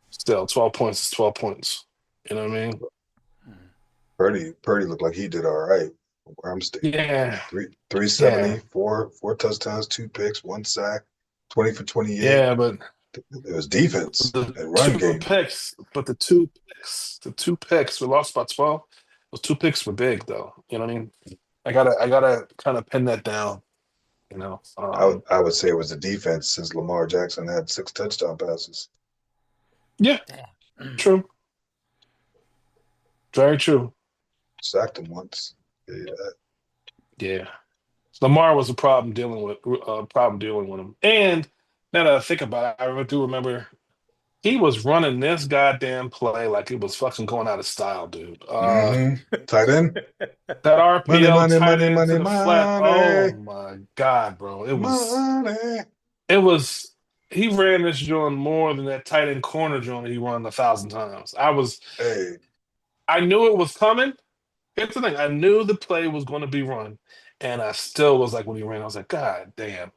still, 12 points is 12 points. You know what I mean? Purdy looked like he did all right. Where I'm staying, Yeah, three yeah, seventy, four touchdowns, 2 picks, 1 sack, 20 for 28. yeah. But It was defense the and run two game. picks, the 2 picks, we lost by 12. Those 2 picks were big, though. You know what I mean? I gotta kind of pin that down. You know? I would say it was the defense since Lamar Jackson had 6 touchdown passes. Yeah, true. Very true. Sacked him once. Yeah, Yeah. Lamar was a problem dealing with him. And now that I think about it, I do remember he was running this goddamn play like it was fucking going out of style, dude. Tight end. That Money, RPO money, tight money, end to money, the flat. money, Oh my god, bro! money. It was. He ran this joint more than that tight end corner joint he run 1,000 times. Hey, I knew it was coming. Here's the thing: I knew the play was going to be run, and I still was like, when he ran, I was like, God damn.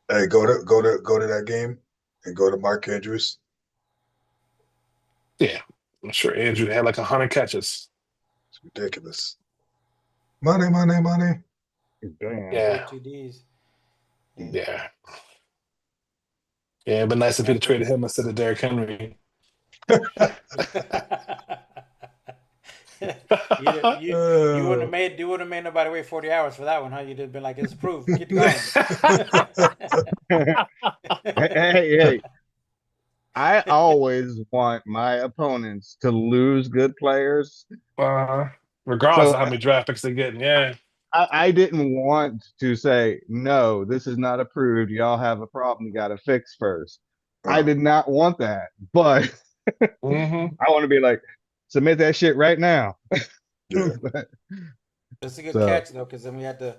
hey, go to that game and go to Mark Andrews. Yeah, I'm sure Andrew had like 100 catches. It's ridiculous. Money, money, money. Damn. Yeah, 4 TDs. Yeah. yeah, yeah. But nice if he'd have traded him instead of Derrick Henry. You wouldn't have made nobody wait 40 hours for that one, huh? You'd have been like, it's approved. Get going. Hey, I always want my opponents to lose good players. Regardless So of how many draft picks they're getting, yeah. I didn't want to say, no, this is not approved. Y'all have a problem you got to fix first. I did not want that. But Mm-hmm. I want to be like, submit that shit right now. Yeah. That's a good So- catch though, because then we had to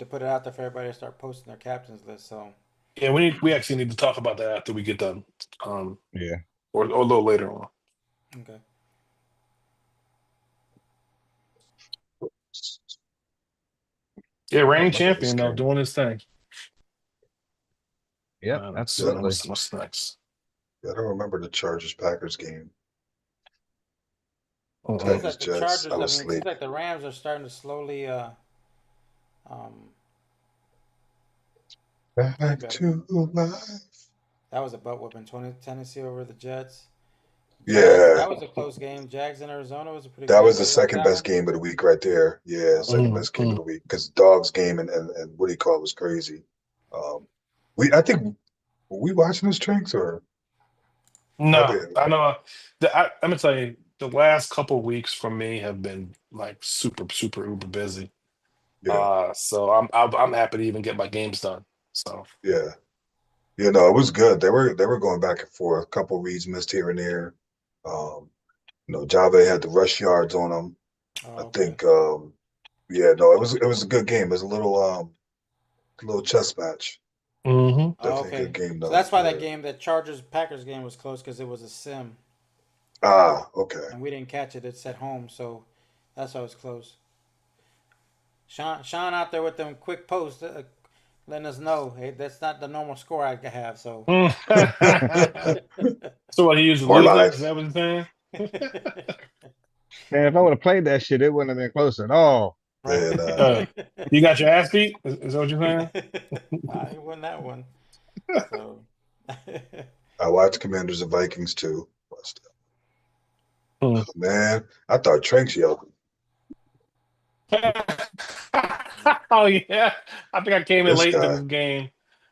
put it out there for everybody to start posting their captains list. So Yeah, we actually need to talk about that after we get done. Yeah. Or a little later on. okay. Yeah, I reigning remember this champion though, game. doing his thing. Yep, Let's see, absolutely. what's next? I don't remember the Chargers Packers game. Uh-uh. Seems Titans like the Jets. Chargers. I I mean, was it asleep. seems like the Rams are starting to slowly. Back to life. That was a butt whooping. Tennessee over the Jets. Yeah, That was a close game. Jags in Arizona was a pretty that good was game. the Everybody loved second that best one. game of the week right there. Yeah, second best game of Mm-hmm. the week because Dogs game and what do you call it was crazy. I think were we watching this Tranks or No, probably I know. I'm gonna tell you, the last couple of weeks for me have been like super, super, uber busy. yeah, So I'm happy to even get my games done. So yeah. No, it was good. They were going back and forth. A couple reads missed here and there. Java had the rush yards on him. Oh, I okay. think yeah, no, it was a good game. It was a little chess match. mm-hmm. Oh, Definitely a okay. good game So though. that's why Yeah. that game, that Chargers Packers game, was close because it was a sim Ah, okay. and we didn't catch it. It's at home, so that's why it was close. Sean out there with them quick posts, letting us know, hey, that's not the normal score I have. So So what, he used to More lose it? Is life. that what you're saying? Man, if I would have played that shit, it wouldn't have been close at all. And Uh, you got your ass beat? Is that what you're saying? He won that one. So I watched Commanders and Vikings too. Hmm. Man, I thought Tranks yelled. Oh yeah, I think I came in This late into guy. this game.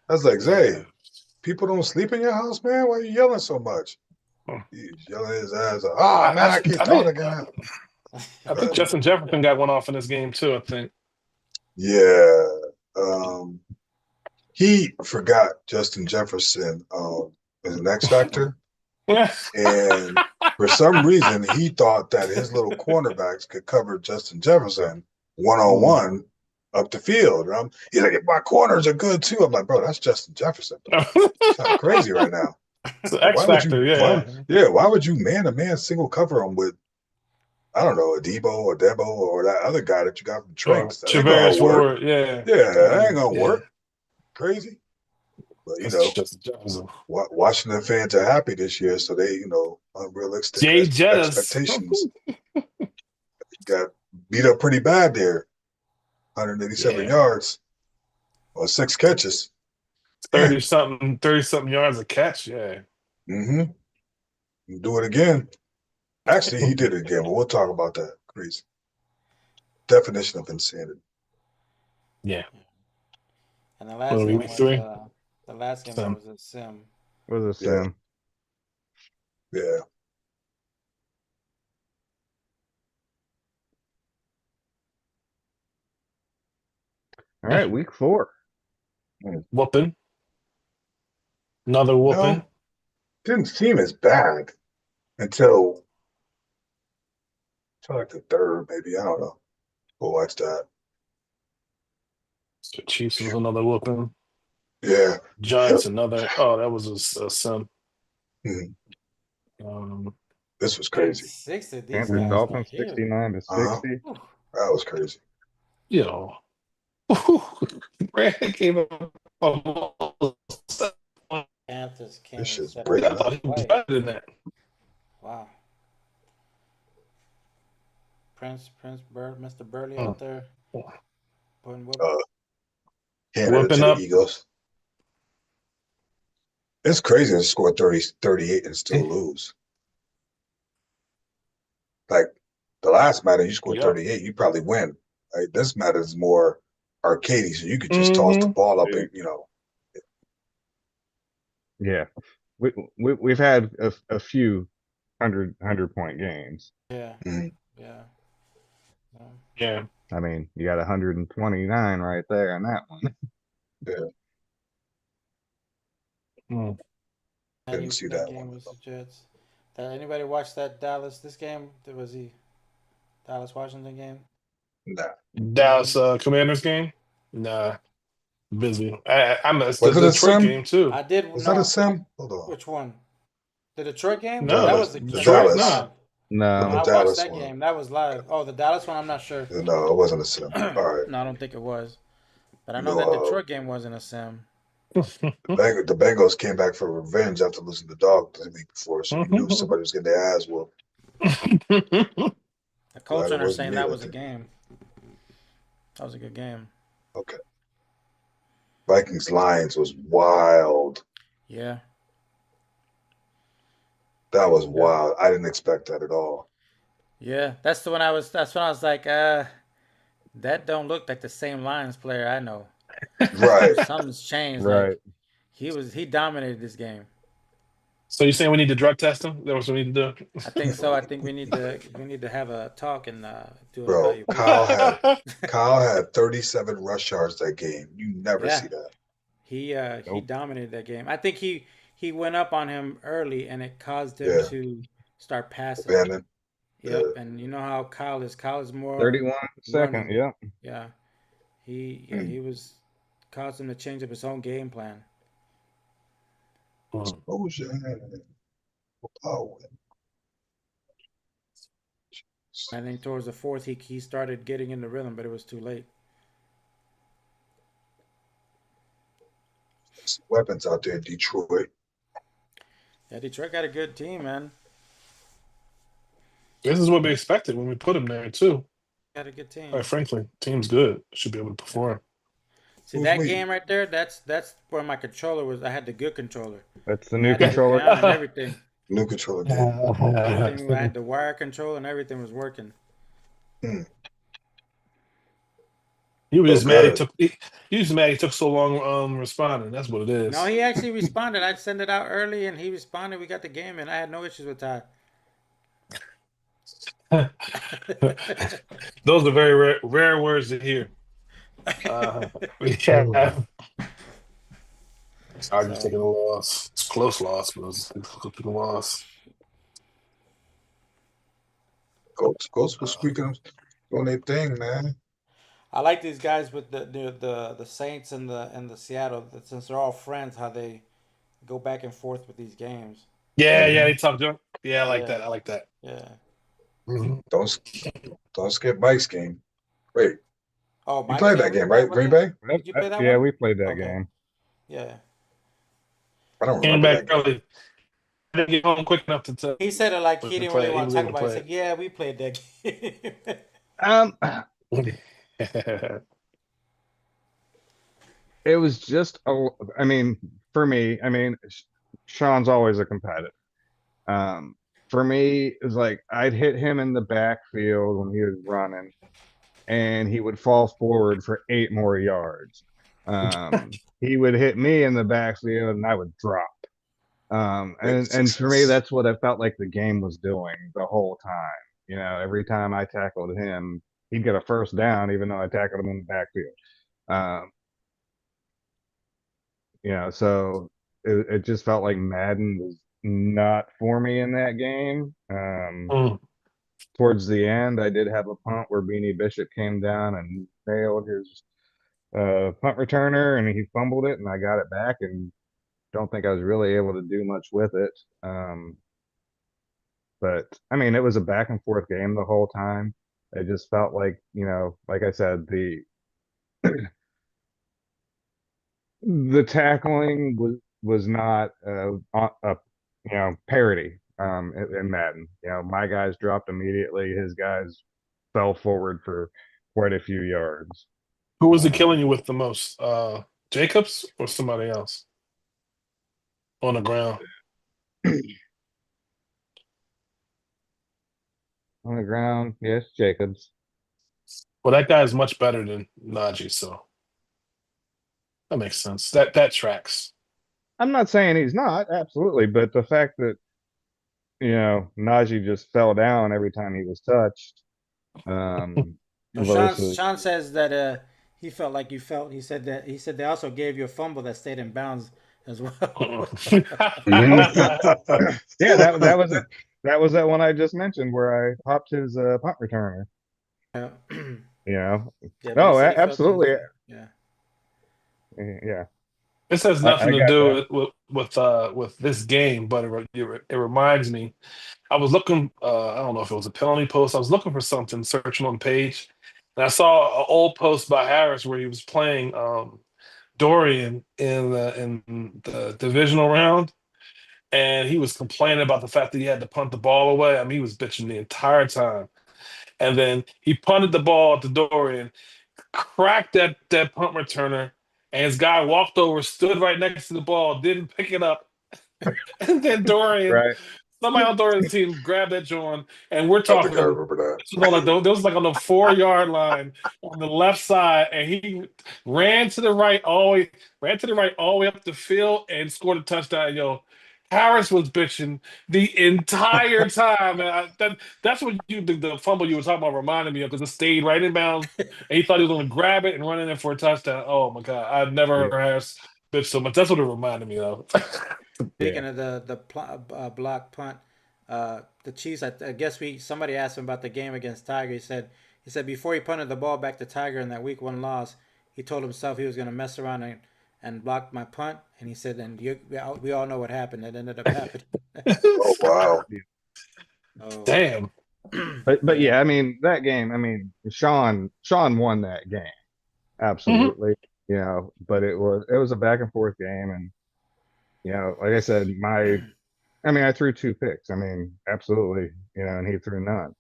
I was like, Zay, Yeah. people don't sleep in your house, man. Why are you yelling so much? Hmm. He's yelling his ass. Oh man, I can't I talk think again. I think Justin Jefferson got one off in this game too. I think. Yeah. He forgot Justin Jefferson as an X factor, Yeah. and for some reason he thought that his little cornerbacks could cover Justin Jefferson one on one up the field. He's like, my corners are good too. I'm like, bro, that's Justin Jefferson. It's kind of crazy right now. It's an Like, X factor, yeah. why would you man to man single cover him with, I don't know, a Debo or Debo or that other guy that you got from Or Tranks? That ain't gonna Tavares work. Ford, yeah. Yeah, that ain't gonna Yeah. work. Crazy. But That's just Jefferson. Washington fans are happy this year, so they, unrealistic Jay Jettis. expectations. Got beat up pretty bad there. 187 Yeah. yards on 6 catches. 30 something yards a catch, yeah. Mm-hmm. Do it again. Actually, he did it again, but we'll talk about that. Crazy. Definition of insanity. Yeah. And the What last are we, game week was 3? that was a sim. Was a Yeah. sim. Yeah. All right, week 4. Whooping. Another whooping. No, didn't seem as bad until like the third, maybe. I don't know. We'll watch that. So Chiefs was another whooping. Yeah. Giants another. Oh, that was a sim. Mhm. Um, This was Getting crazy. 6 of these Panthers guys right Dolphins here. 69 to Uh-huh. 60. That was crazy. yo. Brandon came up almost. Panthers came This in shit's 7 I breaking points up. thought he was away. better than that. Wow. Prince Mr. Burley Hmm. out there putting whoop. Handed it to Whipping the up. Eagles. It's crazy to score 30, 38 and still lose. Like the last Madden, you scored Yep. 38, you probably win. Right? This Madden is more arcadey, so you could just toss the Mm-hmm. ball up Yeah. and Yeah. We've had a few 100-point games. Yeah. Mhm. Yeah. Yeah. I mean, you got 129 right there on that one. Yeah, Mm. didn't see That that game one. was the Jets. Anybody watch that this game? Was he Dallas Washington game? Nah. Dallas Commanders game? Nah. Busy. I missed the Was it a Detroit sim? game too. I did Was that a no. sim? Hold on. Which one? The Detroit game? No, That The was the that was Detroit, Dallas. no. live. The No, I No. watched Dallas that one. game. That was live. Oh, the Dallas one. I'm not sure. No, it wasn't a sim. All right. No, I don't think it was. But I You know know, that Detroit game wasn't a sim. the Bengals came back for revenge after losing the dog the week before, so you knew somebody was getting their ass whooped. The coach Glad it owner wasn't saying me that that was a did. game. That was a good game. Okay. Vikings Lions was wild. Yeah. That was Yeah. wild. I didn't expect that at all. Yeah. That's when I was like, that don't look like the same Lions player I know. Right. Something's changed. Right. Like he dominated this game. So you're saying we need to drug test him? That was what we need to I think so. I think we need to have a talk and do an Bro, evaluation. Kyle had 37 rush yards that game. You never Yeah. see that. He Nope. dominated that game. I think he went up on him early and it caused him Yeah. to start passing. Abandon. Yep. And you know how Kyle is. Kyle is more 31 second. running. Yep. Yeah. He was caused him to change up his own game plan. Exposure. Oh, I think towards the fourth he started getting in the rhythm, but it was too late. weapons out there in Detroit. Yeah, Detroit got a good team, man. This is what we expected when we put him there too. Got a good team. Quite frankly, team's good. Should be able to perform. See that game right there? That's where my controller was. I had the good controller. That's the I new had it controller. down and everything. New controller game. Everything. I had the wire control and everything was working. You were just mad good. he was mad he took so long responding. That's what it is. No, he actually responded. I'd send it out early and he responded. We got the game and I had no issues with Ty. Those are very rare words to hear. We have Chargers So taking a loss. It's a close loss, but it's a loss. Ghost was speaking on their thing, man. I like these guys with the Saints and the Seattle, since they're all friends, how they go back and forth with these games. Yeah, yeah, Hmm. they talk junk. Yeah, I like Yeah, that. I like that. yeah. Mhm. Don't don't skip Mike's game. Wait, Oh, you Mike's played game. that We game, played. right? What Green game? Bay? Did you play that Yeah, one? we played that Okay. game. Yeah. I don't Came remember back that game. early. I didn't get home quick enough to He said it like he didn't play really it. He want to was talk able to about it. He play said, "Yeah, we played that game." Um, it. it was just I mean, for me, I mean, Sean's always a competitor. Um, for me, it was like I'd hit him in the backfield when he was running, and he would fall forward for 8 more yards. He would hit me in the backfield, and I would drop. Makes And for me, sense. that's what I felt like the game was doing the whole time. You know, every time I tackled him, he'd get a first down, even though I tackled him in the backfield. Um, so it just felt like Madden was not for me in that game. Mm. Towards the end, I did have a punt where Beanie Bishop came down and nailed his punt returner, and he fumbled it, and I got it back, and don't think I was really able to do much with it. But I mean, it was a back and forth game the whole time. It just felt like, like I said, the tackling was not parity in Madden. My guys dropped immediately. His guys fell forward for quite a few yards. Who was it killing Um, you with the most? Jacobs or somebody else on the ground? on the ground, yes, Jacobs. Well, that guy is much better than Najee, so that makes sense. That tracks. I'm not saying he's not, absolutely, but the fact that Najee just fell down every time he was touched, No, Sean versus Sean says that he felt like you felt. He said they also gave you a fumble that stayed in bounds as well. oh Mhm. yeah, that was that one I just mentioned where I popped his punt returner. Yeah. You know, Yeah, but he oh, said he felt things. absolutely, Yeah. yeah. This has I nothing to got that. do with this game, but it reminds me. I was looking. I don't know if it was a penalty post. I was looking for something, searching on the page, and I saw an old post by Harris where he was playing Dorian in the divisional round, and he was complaining about the fact that he had to punt the ball away. I mean, he was bitching the entire time, and then he punted the ball to Dorian, cracked that punt returner, and his guy walked over, stood right next to the ball, didn't pick it up, and then Dorian, Right, somebody on Dorian's team grabbed that John, and we're I think I talking. remember This was on like there was like on the 4 yard line on the left side, and he ran to the right all the way, ran to the right all the way up the field and scored a touchdown. Yo, Harris was bitching the entire time, and that's what the fumble you were talking about reminded me of because it stayed right in bounds, and he thought he was going to grab it and run in there for a touchdown. Oh my god, I've never yeah, heard Harris bitch so much. That's what it reminded me of. yeah. Speaking of the block punt, the Chiefs. I guess somebody asked him about the game against Tiger. He said before he punted the ball back to Tiger in that Week 1 loss, he told himself he was going to mess around and block my punt. And he said, and we all know what happened. It ended up happening. Oh wow. Oh, Damn. But yeah. yeah, I mean that game. I mean Sean won that game Mhm. absolutely. But it was a back and forth game, and like I said, I mean I threw 2 picks. I mean absolutely, and he threw none.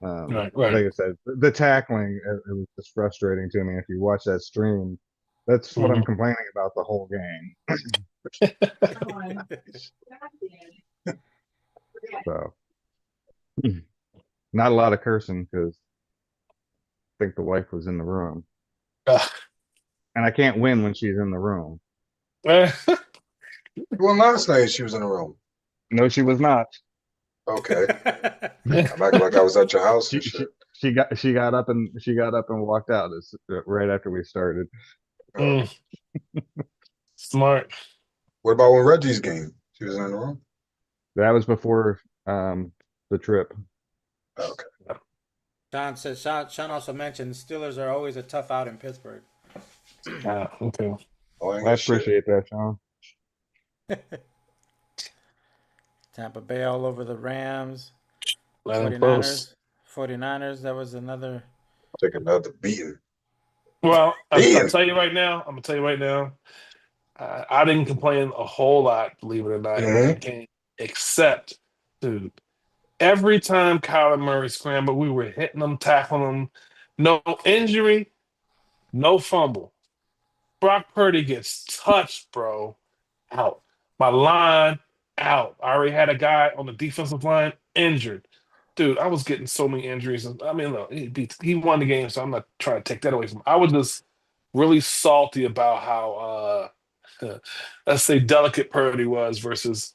Right, right. Like I said, the tackling it was just frustrating to me. If you watch that stream, that's what I'm Mhm. complaining about the whole game. So not a lot of cursing because I think the wife was in the room, and I can't win when she's in the room. Well, last night she was in the room. No, she was not. Okay. I'm acting like I was at your house She and she shit. she got up and walked out right after we started. Oh, Mm, smart. What about when Reggie's game? She was in the room. That was before the trip. Oh, okay. Sean says Sean also mentioned Steelers are always a tough out in Pittsburgh. Okay. Oh, I ain't I got shit. appreciate that, Sean. Tampa Bay all over the Rams. Landon close. 49ers. 49ers, that was another. Take another beating. Well, I'll Beating. tell you right now. I'm gonna tell you right now. I didn't complain a whole lot, believe it or not, in that Mm-hmm. game, except, dude, every time Kyler Murray scrambled, we were hitting him, tackling him. No injury, no fumble. Brock Purdy gets touched, bro. Out. My line, out. I already had a guy on the defensive line injured. Dude, I was getting so many injuries. I mean, look, he won the game, so I'm not trying to take that away from him. I was just really salty about how, let's say, delicate Purdy was versus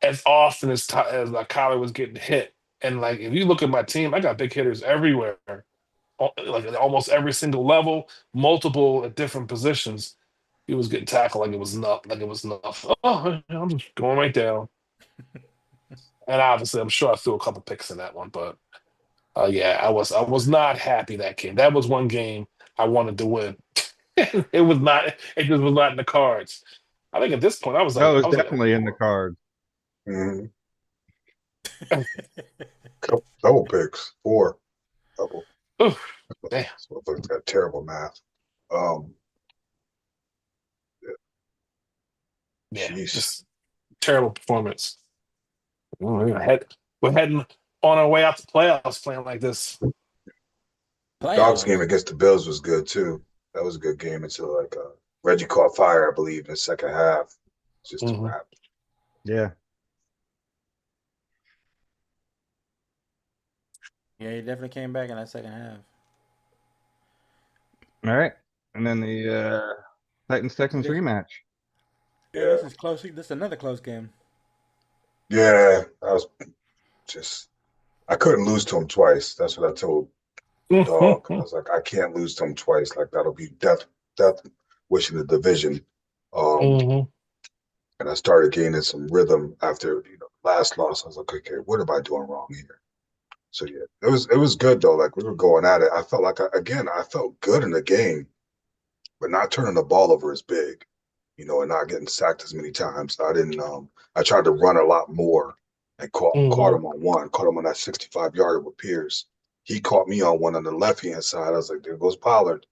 as often as Kyler was getting hit. And like, if you look at my team, I got big hitters everywhere, like at almost every single level, multiple at different positions. He was getting tackled like it was not like it was nothing. Oh, I'm just going right down. And obviously, I'm sure I threw a couple picks in that one, but yeah, I was not happy that game. That was one game I wanted to win. It was not. It just was not in the cards. I think at this point, I was No, like, it was I was like, definitely in the cards. Mm-hmm. Couple double picks. Four. Double. oh, damn, So it's got terrible math. Um, yeah, Jeez. just terrible performance. We're heading on our way out to playoffs playing like this. Dog's game Playoffs. against the Bills was good too. That was a good game until like Reggie caught fire, I believe, in the second half. It's just a Mhm. wrap. Yeah. Yeah, he definitely came back in that second half. All right. And then the Titans Texans This, rematch. yeah, Yeah, this is close. This is another close game. yeah. I was just I couldn't lose to him twice. That's what I told Dog. I was like, I can't lose to him twice. Like that'll be death wishing the division. Um, Mhm. and I started gaining some rhythm after last loss. I was like, okay, what am I doing wrong here? So yeah, it was good though. Like we were going at it. I felt like I felt good in the game, but not turning the ball over as big, and not getting sacked as many times. I didn't. I tried to run a lot more and caught Mhm. him on one. Caught him on that 65-yarder with Pierce. He caught me on one on the left hand side. I was like, there goes Pollard.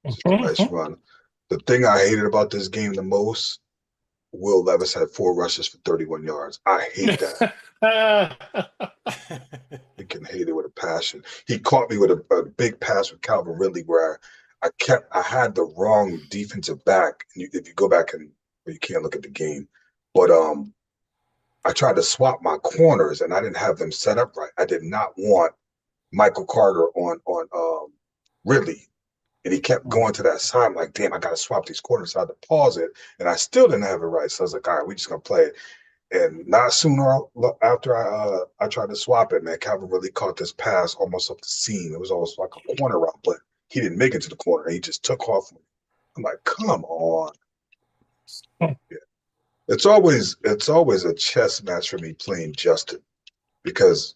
Just a nice Mhm. run. The thing I hated about this game the most, Will Levis had 4 rushes for 31 yards. I hate that. You can hate it with a passion. He caught me with a big pass with Calvin Ridley where I had the wrong defensive back. If you go back and well, you can't look at the game, but I tried to swap my corners and I didn't have them set up right. I did not want Michael Carter on Ridley, and he kept going to that side. I'm like, damn, I got to swap these corners. So I had to pause it, and I still didn't have it right. So I was like, all right, we just gonna play it. And not sooner after I tried to swap it, man, Calvin really caught this pass almost up the seam. It was almost like a corner route, but he didn't make it to the corner. He just took off. I'm like, come on. Yeah. It's always a chess match for me playing Justin because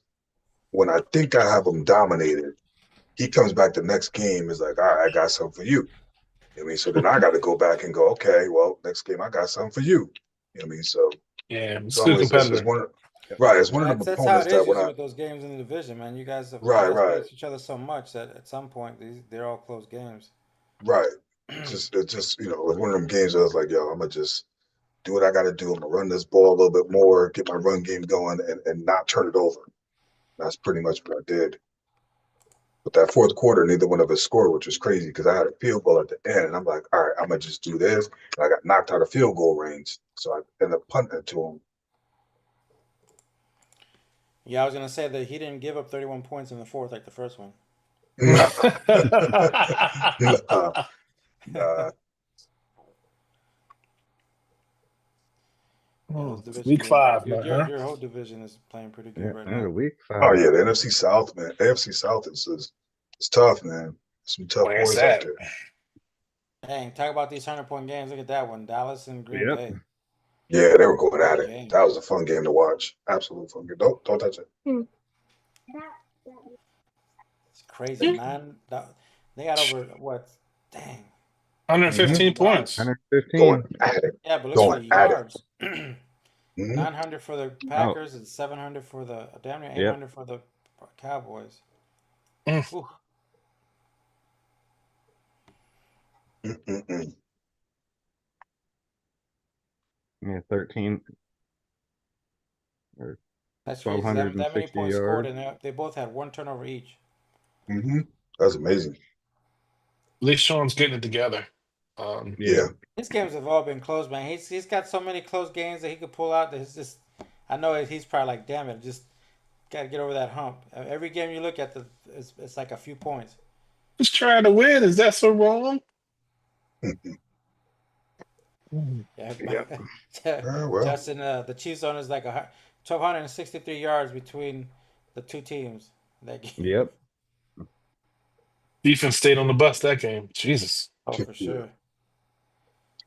when I think I have him dominated, he comes back the next game is like, all right, I got something for you. I mean, so then I got to go back and go, okay, well, next game I got something for you. I mean, so Yeah, it's it's a good always it's competitor. one of right. It's one of them That's how opponents it that is when usually I with those games in the division, man. You right, guys right, face each other so much that at some point they're all close games. right. It's just it was one of them games. Where I was like, yo, I'm gonna just do what I got to do. I'm gonna run this ball a little bit more, get my run game going, and not turn it over. That's pretty much what I did. But that fourth quarter, neither one of us scored, which was crazy because I had a field goal at the end, and I'm like, all right, I'm gonna just do this. And I got knocked out of field goal range, so I ended up punting it to him. Yeah, I was gonna say that he didn't give up 31 points in the fourth like the first one. Nah, nah. Yeah, those Week division, five, man, huh? your whole division is playing pretty good Yeah, right and now. a week Oh 5. yeah, the NFC South, man. AFC South is tough, man. Some tough Like I boys out said, there. Dang, talk about these 100-point games. Look at that one, Dallas and Green Yep. Bay. Yeah, they were going at Good it. game. That was a fun game to watch. Absolute fun game. Don't touch it. It's crazy. They got over what? Dang, Hmm. 115 yards. points. 115. Going at it. Yeah, but look for Going the at it. yards. Hmm. 900 for the Oh, Packers and 700 for the damn near yep. 800 for the Cowboys. Mm. Ooh, Mm-mm-mm. Yeah, 13 or that's crazy. That many 1,260 points scored, yards. and they both had one turnover each. Hmm. That's amazing. At least Sean's getting it together. Um, Yeah. Yeah. His games have all been close, man. He's got so many close games that he could pull out. That he's just, I know he's probably like, damn it, just got to get over that hump. Every game you look at, it's like a few points. just trying to win. Is that so wrong? Mm. Yeah. Yeah, Well, Justin, the Chiefs owner is like 1,263 yards between the two teams that game. Yep. Defense stayed on the bus that game. Jesus. Oh, for yeah. sure.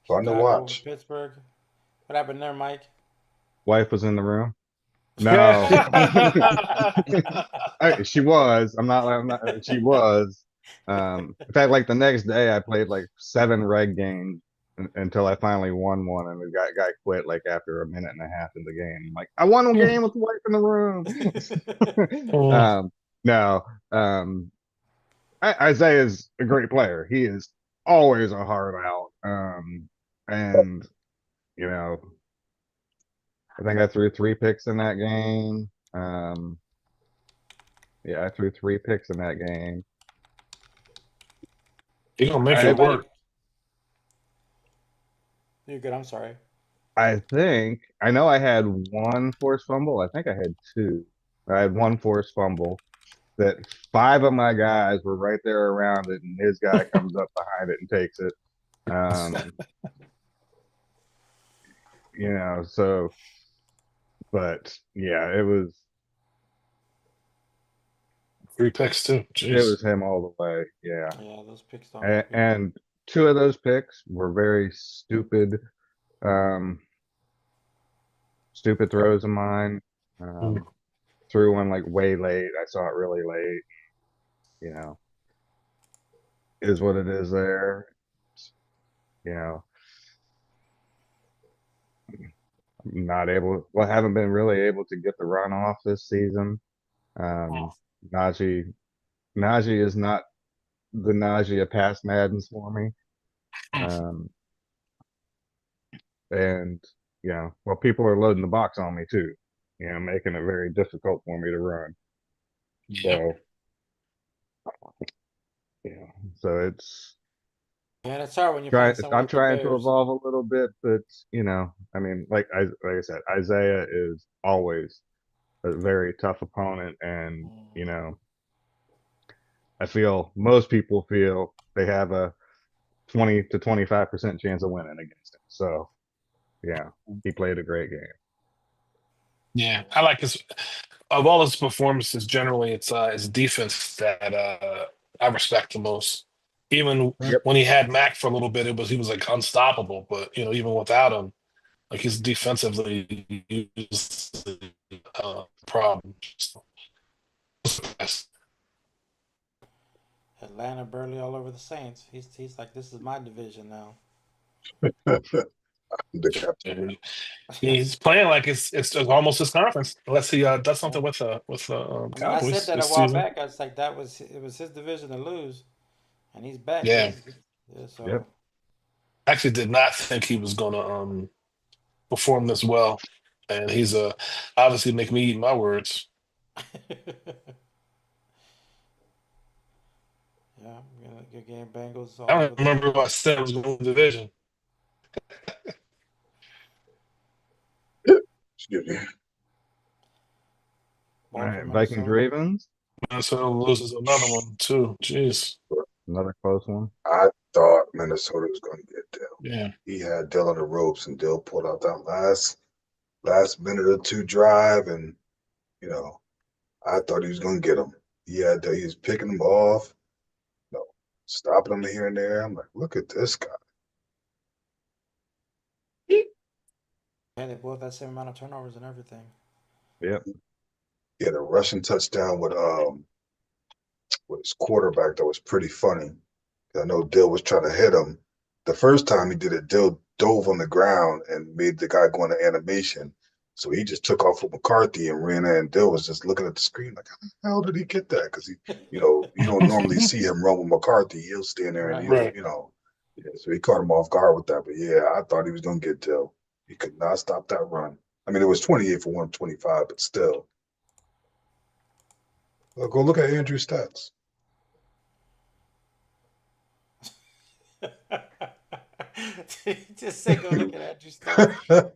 Fun to Chicago over watch. Pittsburgh. What happened there, Mike? Wife was in the room. Yeah. No. She was. She was. In fact, like the next day, I played like 7 reg games until I finally won one, and the guy quit like after a minute and a half in the game. I'm like, I won a game with the wife in the room. Mm. No. Isaiah's a great player. He is always a hard out. And you know, I think I threw 3 picks in that game. Yeah, I threw 3 picks in that game. He gonna make it I Anybody? work. You're good. I'm sorry. I think I know I had one forced fumble. I think I had two. I had one forced fumble that 5 of my guys were right there around it, and his guy comes up behind it and takes it. Um, so but yeah, Three picks too. it Jeez. was him all the way. Yeah. Yeah, those picks don't And, help you. and 2 of those picks were very um, stupid throws of mine. Mm. Um, threw one like way late. I saw it really late. You know, is what it is there. You know, I'm not able, well, haven't been really able to get the run off this season. Um, Najee, Najee is not the Najee of past Maddens for me. Um, and, well, people are loading the box on me too, making it very difficult for me to run. Yep. So, yeah, so Man, it's hard when you're playing someone I'm like the trying to Bears. evolve a little bit, but I mean, like I said, Isaiah is always a very tough opponent, and I feel most people feel they have a 20 to 25% chance of winning against him. So yeah, he played a great game. Yeah. I like his of all his performances, generally it's defense that I respect the most. Even Yep. when he had Mac for a little bit, he was like unstoppable. But even without him, like he's defensively he's problem. Atlanta Burley all over the Saints. He's like, this is my division now. the captain. And he's playing like it's almost his conference, unless he does something with I mean, I said Cowboys that a this while season. back. I was like, it was his division to lose, and he's back. Yeah, Yeah, so Yep. actually did not think he was gonna perform this well, and he's obviously make me eat my words. yeah, good game. Bengals I all over don't the. remember what I said was going to win the division. Excuse me. All Ball for right, Vikings Minnesota. Ravens, Minnesota loses another one too. Jeez. another close one. I thought Minnesota was going to get Dill. Yeah. He had Dill on the ropes, and Dill pulled out that last minute or two drive, and you know, I thought he was going to get him. He was picking them off, stopping them here and there. I'm like, look at this guy. Yeah, they both had the same amount of turnovers and everything. Yep. He had a rushing touchdown with his quarterback that was pretty funny. I know Dill was trying to hit him. The first time he did it, Dill dove on the ground and made the guy go into animation. So he just took off with McCarthy and ran in. And Dill was just looking at the screen like, how the hell did he get that? Because you don't normally see him run with McCarthy. He'll stand there and Right. Right. yeah, so he caught him off guard with that. But yeah, I thought he was gonna get Dill. He could not stop that run. I mean, it was 28 for 125, but still. Well, go look at Andrew's stats. Just say go look at Andrew stats.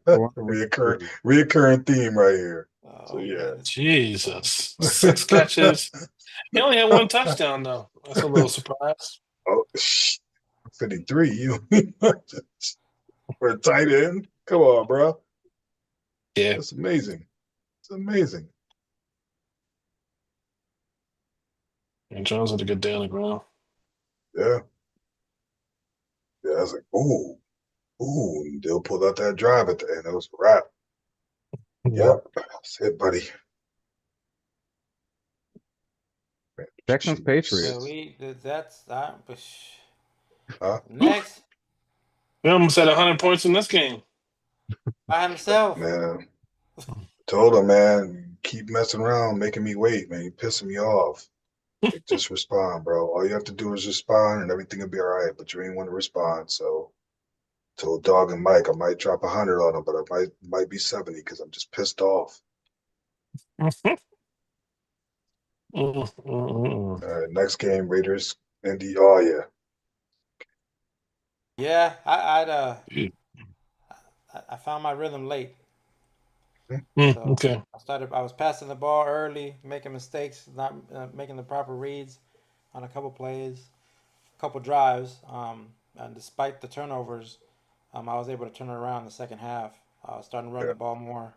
reoccurring theme right here. So Oh yeah. man, it's funny. Jesus. 6 catches. He only had one touchdown, though. That's a little surprise. Oh, 53. You for a tight end? Come on, bro. Yeah. That's amazing. It's amazing. And Jones had a good day on the ground. Yeah. Yeah. I was like, ooh, and Dill pulled out that drive at the end. It was a wrap. Yep. That's it, buddy. Texans Yeah, Patriots. that's Huh? next We almost had 100 points in this game. by himself. Man, told him, man, keep messing around, making me wait, man. You're pissing me off. Like, just respond, bro. All you have to do is respond and everything will be all right. But you ain't want to respond. So told Dog and Mike I might drop 100 on him, but I might be 70 because I'm just pissed off. All right, next game, Raiders, Indy. Oh yeah. Yeah, I found my rhythm late. So Okay. I was passing the ball early, making mistakes, not making the proper reads on a couple plays, a couple drives. And despite the turnovers, I was able to turn it around in the second half. I was starting to run Yeah. the ball more.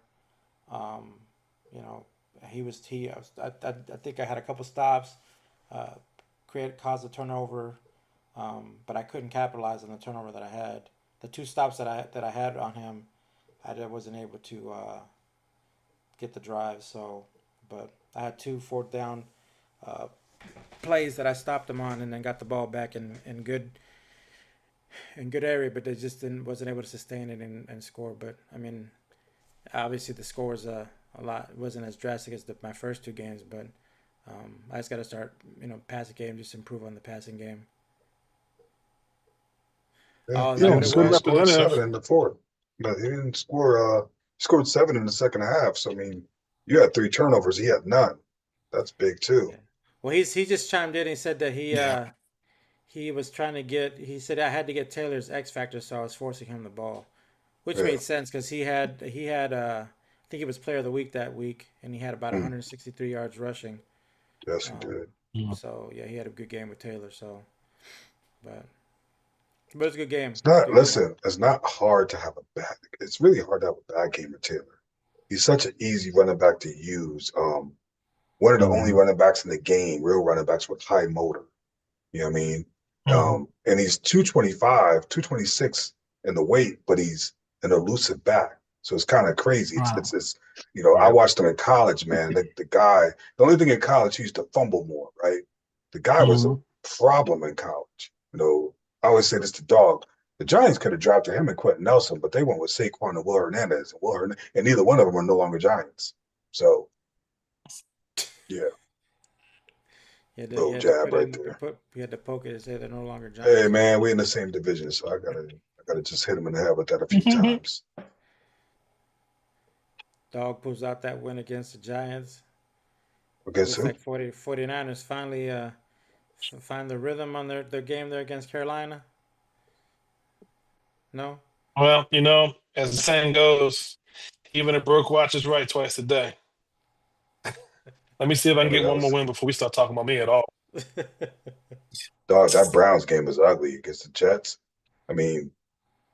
Um, you know, I think I had a couple stops, uh, caused a turnover, but I couldn't capitalize on the turnover that I had. The two stops that I had on him, I wasn't able to get the drive. So, but I had two fourth down uh, plays that I stopped him on, and then got the ball back in good area, but they just didn't wasn't able to sustain it and score. But I mean, obviously the score was a lot. It wasn't as drastic as my first two games, but I just got to start, passing game, just improve on the passing game. Yeah. Oh, is He that Yeah, what only it good scored, was? scored representative. 7 in the fourth. But he didn't score scored 7 in the second half. So I mean, you had 3 turnovers, he had none. That's big Yeah. too. Well, he just chimed in and he said that Yeah. he was trying to get. He said I had to get Taylor's X factor, so I was forcing him the ball, which Yeah. made sense because he had I think he was Player of the Week that week, and he had about Mm. 163 yards rushing. Yes, he Um, did. so yeah, he had a good game with Taylor. So, but it was a good game. It's not, Good game. listen, it's not hard to have a bad, it's really hard to have a bad game with Taylor. He's such an easy running back to use. One of the only Mhm. running backs in the game, real running backs with high motor. You know what I mean? Mhm. And he's 225, 226 in the weight, but he's an elusive back. So it's kind of crazy. Wow. I Yep. watched him in college, man. The guy, the only thing in college, he used to fumble more, right? The guy was a Mhm. problem in college. I always say this to Dog. The Giants could have drafted him and Quentin Nelson, but they went with Saquon and Will Hernandez. And neither one of them are no longer Giants. So, yeah, He little had to jab put right in there. he had to poke it and say they're no longer Hey Giants. man, we in the same division, so I gotta just hit him in the head with that a few Mhm. times. Dog pulls out that win against the Giants. Against Looks who? like 49ers finally find the rhythm on their game there against Carolina. No? Well, as the saying goes, even a broke watch is right twice a day. Let me see if I can Oh, get that one more was win before we start talking about me at all. dog. That Browns game was ugly against the Jets. I mean,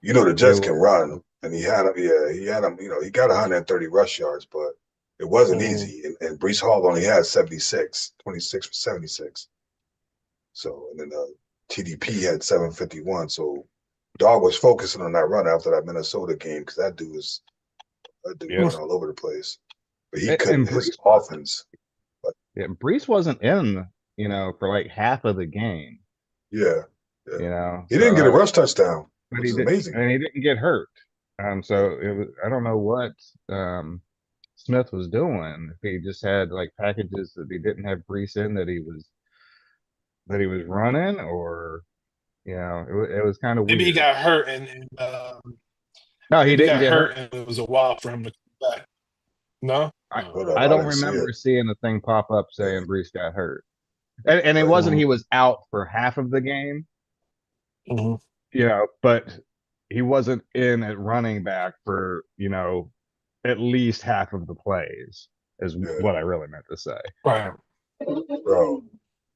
the It Jets can was. run, and he had him. Yeah, he had him. He got 130 rush yards, but it wasn't Mhm. easy. And Brees Hall only had 76, 26 for 76. So, and then TDP had 751. So, Dog was focusing on that run after that Minnesota game because that dude was That dude Yeah. went all over the place. But he And couldn't his offense. But yeah, Brees wasn't in, for like half of the game, yeah, yeah. He So didn't get a rush touchdown, but which he is did, amazing. and he didn't get hurt. Yeah, So it was, I don't know what Smith was doing. If he just had like packages that he didn't have Brees in that he was running, or it was kind of Maybe he weird. got hurt No, he maybe he didn't got get hurt. hurt and it was a while for him to come back. No? I, Oh. hold up, I I don't didn't see it. remember seeing a thing pop up Yeah, saying Brees got hurt. And it but wasn't Mhm. he was out for half of the game, Mhm. but he wasn't in at running back for, at least half of the plays, is yeah, what I really meant to say. Right. bro,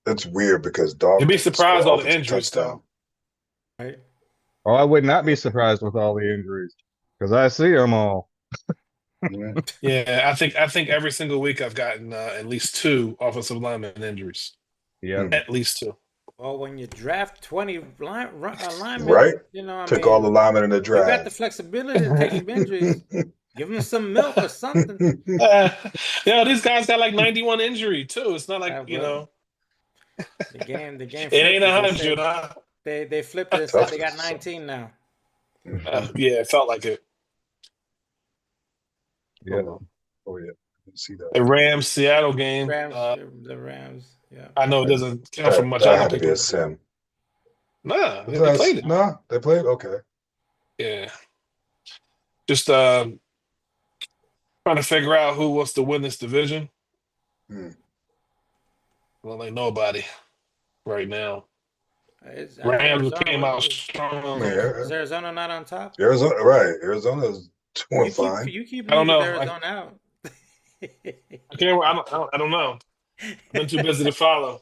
that's weird because You'd Dog be didn't score surprised all the offensive injuries touchdown. though. Right? Well, I would not be surprised with all the injuries because I see them all. Mhm. Yeah, I think every single week I've gotten at least two offensive lineman injuries. Yep. Hmm. At least two. Well, when you draft 20 linemen, Right? I Took all the mean, linemen in the you got the draft. flexibility to take some injuries. Give them some milk or something. Uh, these guys got like 91 injury too. It's not like, Well, the game it ain't flipped it. They 100, said huh? they flipped it and said Tough they as got something. 19 now. Yeah, it felt like it. Yep. Oh yeah, I didn't see that. The Rams Seattle game. Rams, the Rams, yeah. I know it That, doesn't count for much that other had to be a people. sim. Nah, Was they played it. nah, they played? Okay. Yeah. Just trying to figure out who wants to win this division. Hmm. Well, like nobody right now. Rams Arizona. came out I strong. mean, Is Arizona not on top? Arizona, right? Arizona's doing You keep fine. you keep I don't leaving know. Arizona out. I can't. I don't know. I've been too busy to follow.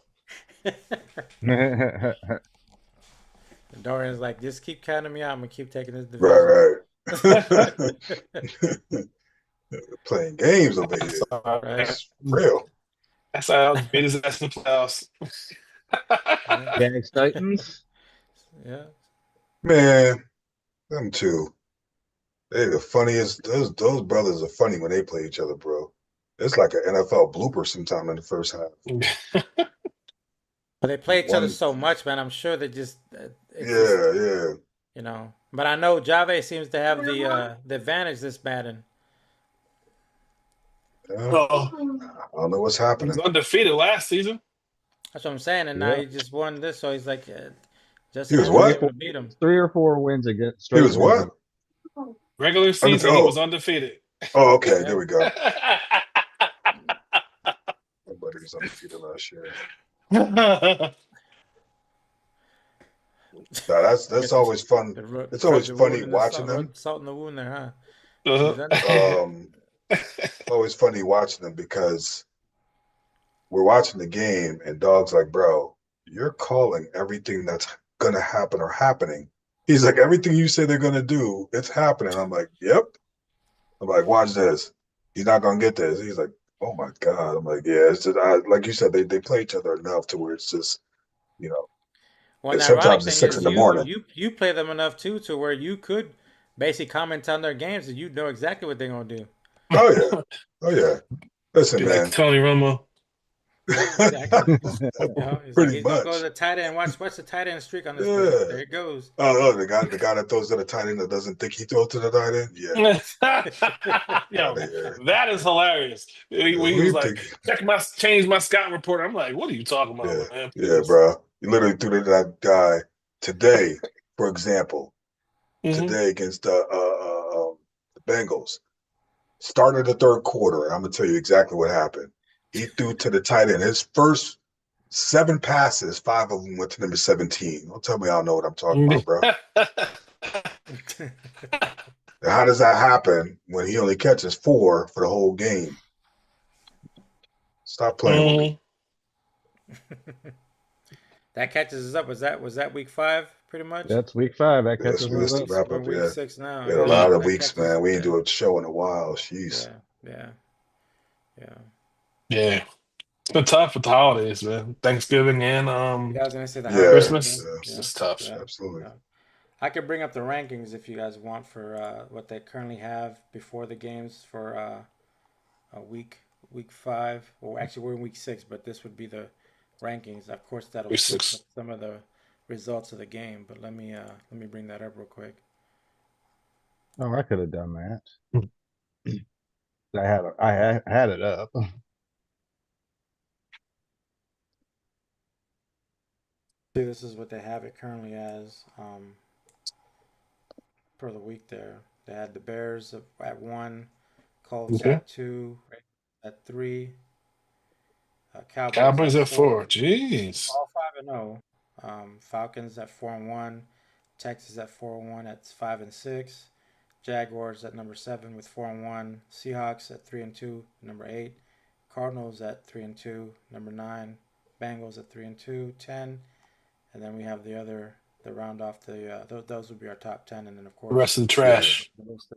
Dorian's like, just keep counting me out. I'm gonna keep taking this division. Right, right. Playing games over here. Right? It's real. That's how I was beat his ass in the playoffs. Yeah. Jags Titans. Yeah. Man, them two. They the funniest. Those brothers are funny when they play each other, bro. It's like an NFL blooper sometime in the first half. But they play each other One, so much, man. I'm sure they just it's just yeah, yeah. But I know Jave seems to have the advantage this Madden. Yeah. Oh, I don't know what's he was happening. undefeated last season. That's what I'm saying. And now Yep. he just won this, so he's like, He Justin was Herbert was Three or what? able four, to beat him. 3 or 4 wins He straight was wins. what? Regular season, he was Oh, undefeated. oh, okay. There Yeah. we go. Nobody was undefeated last year. Nah, that's Get always fun. It's always rub the funny wound in the watching them. salt in the wound there, huh? Uh-huh. He's undefeated. Always funny watching them because we're watching the game and Dog's like, bro, you're calling everything that's gonna happen or happening. He's like, everything you say they're gonna do, it's happening. I'm like, yep. I'm like, watch this. He's not gonna get this. He's like, oh my god. I'm like, yeah. It's just like you said, they play each other enough to where it's just, you know, Well, and the ironic sometimes it's thing six is in the morning. you play them enough too to where you could basically comment on their games and you know exactly what they're gonna do. Oh yeah, oh yeah. Listen, Be like man. Tony Romo. Yeah, exactly. He's like Pretty he's gonna go to much. the tight end. Watch the tight end streak on this play. Yeah. There it goes. The guy that throws to the tight end that doesn't think he throws to the tight end. Yeah, out Yo, of here. that is hilarious. Yeah, When he who was you like, think? change my scouting report. I'm like, what are you talking Yeah, about, man? yeah, Please. bro. You literally threw to that guy today, for example, Mm-hmm. today against the Bengals. Started the third quarter. I'm gonna tell you exactly what happened. He threw to the tight end. His first 7 passes, 5 of them went to number 17. Don't tell me I don't know what I'm talking about, bro. How does that happen when he only catches 4 for the whole game? Stop playing with me. That catches us up. Was that week 5 pretty much? That's week 5. That Yes, catches we We're us missed the up. week wrap we're up. week Yeah, 6 now. we had a Yeah, lot of that weeks, catches. man. We didn't Yeah, do a show in a while. Jeez. yeah, yeah. Yeah, it's been tough with the holidays, man. Thanksgiving and Yeah, I was gonna say the holidays Yeah, Christmas. again. yeah, It's Yeah, just tough. yeah, absolutely. yeah. I could bring up the rankings if you guys want for what they currently have before the games for a week 5. Well, actually, we're in week 6, but this would be the rankings. Of course, that'll Week switch with 6. some of the results of the game. But let me bring that up real quick. Oh, I could have done that. I had it up. See, this is what they have it currently as per the week. There, they had the Bears at 1, Colts Okay. at 2, Ravens at 3, Cowboys Cowboys at at 4. 4. Jeez. All 5-0. Falcons at 4-1. Texas at 4-1 at 5-6. Jaguars at number 7 with 4-1. Seahawks at 3-2, number 8. Cardinals at 3-2, number 9. Bengals at 3-2, 10. And then we have the round off those would be our top 10, and then of The course rest of the Yeah, trash. the rest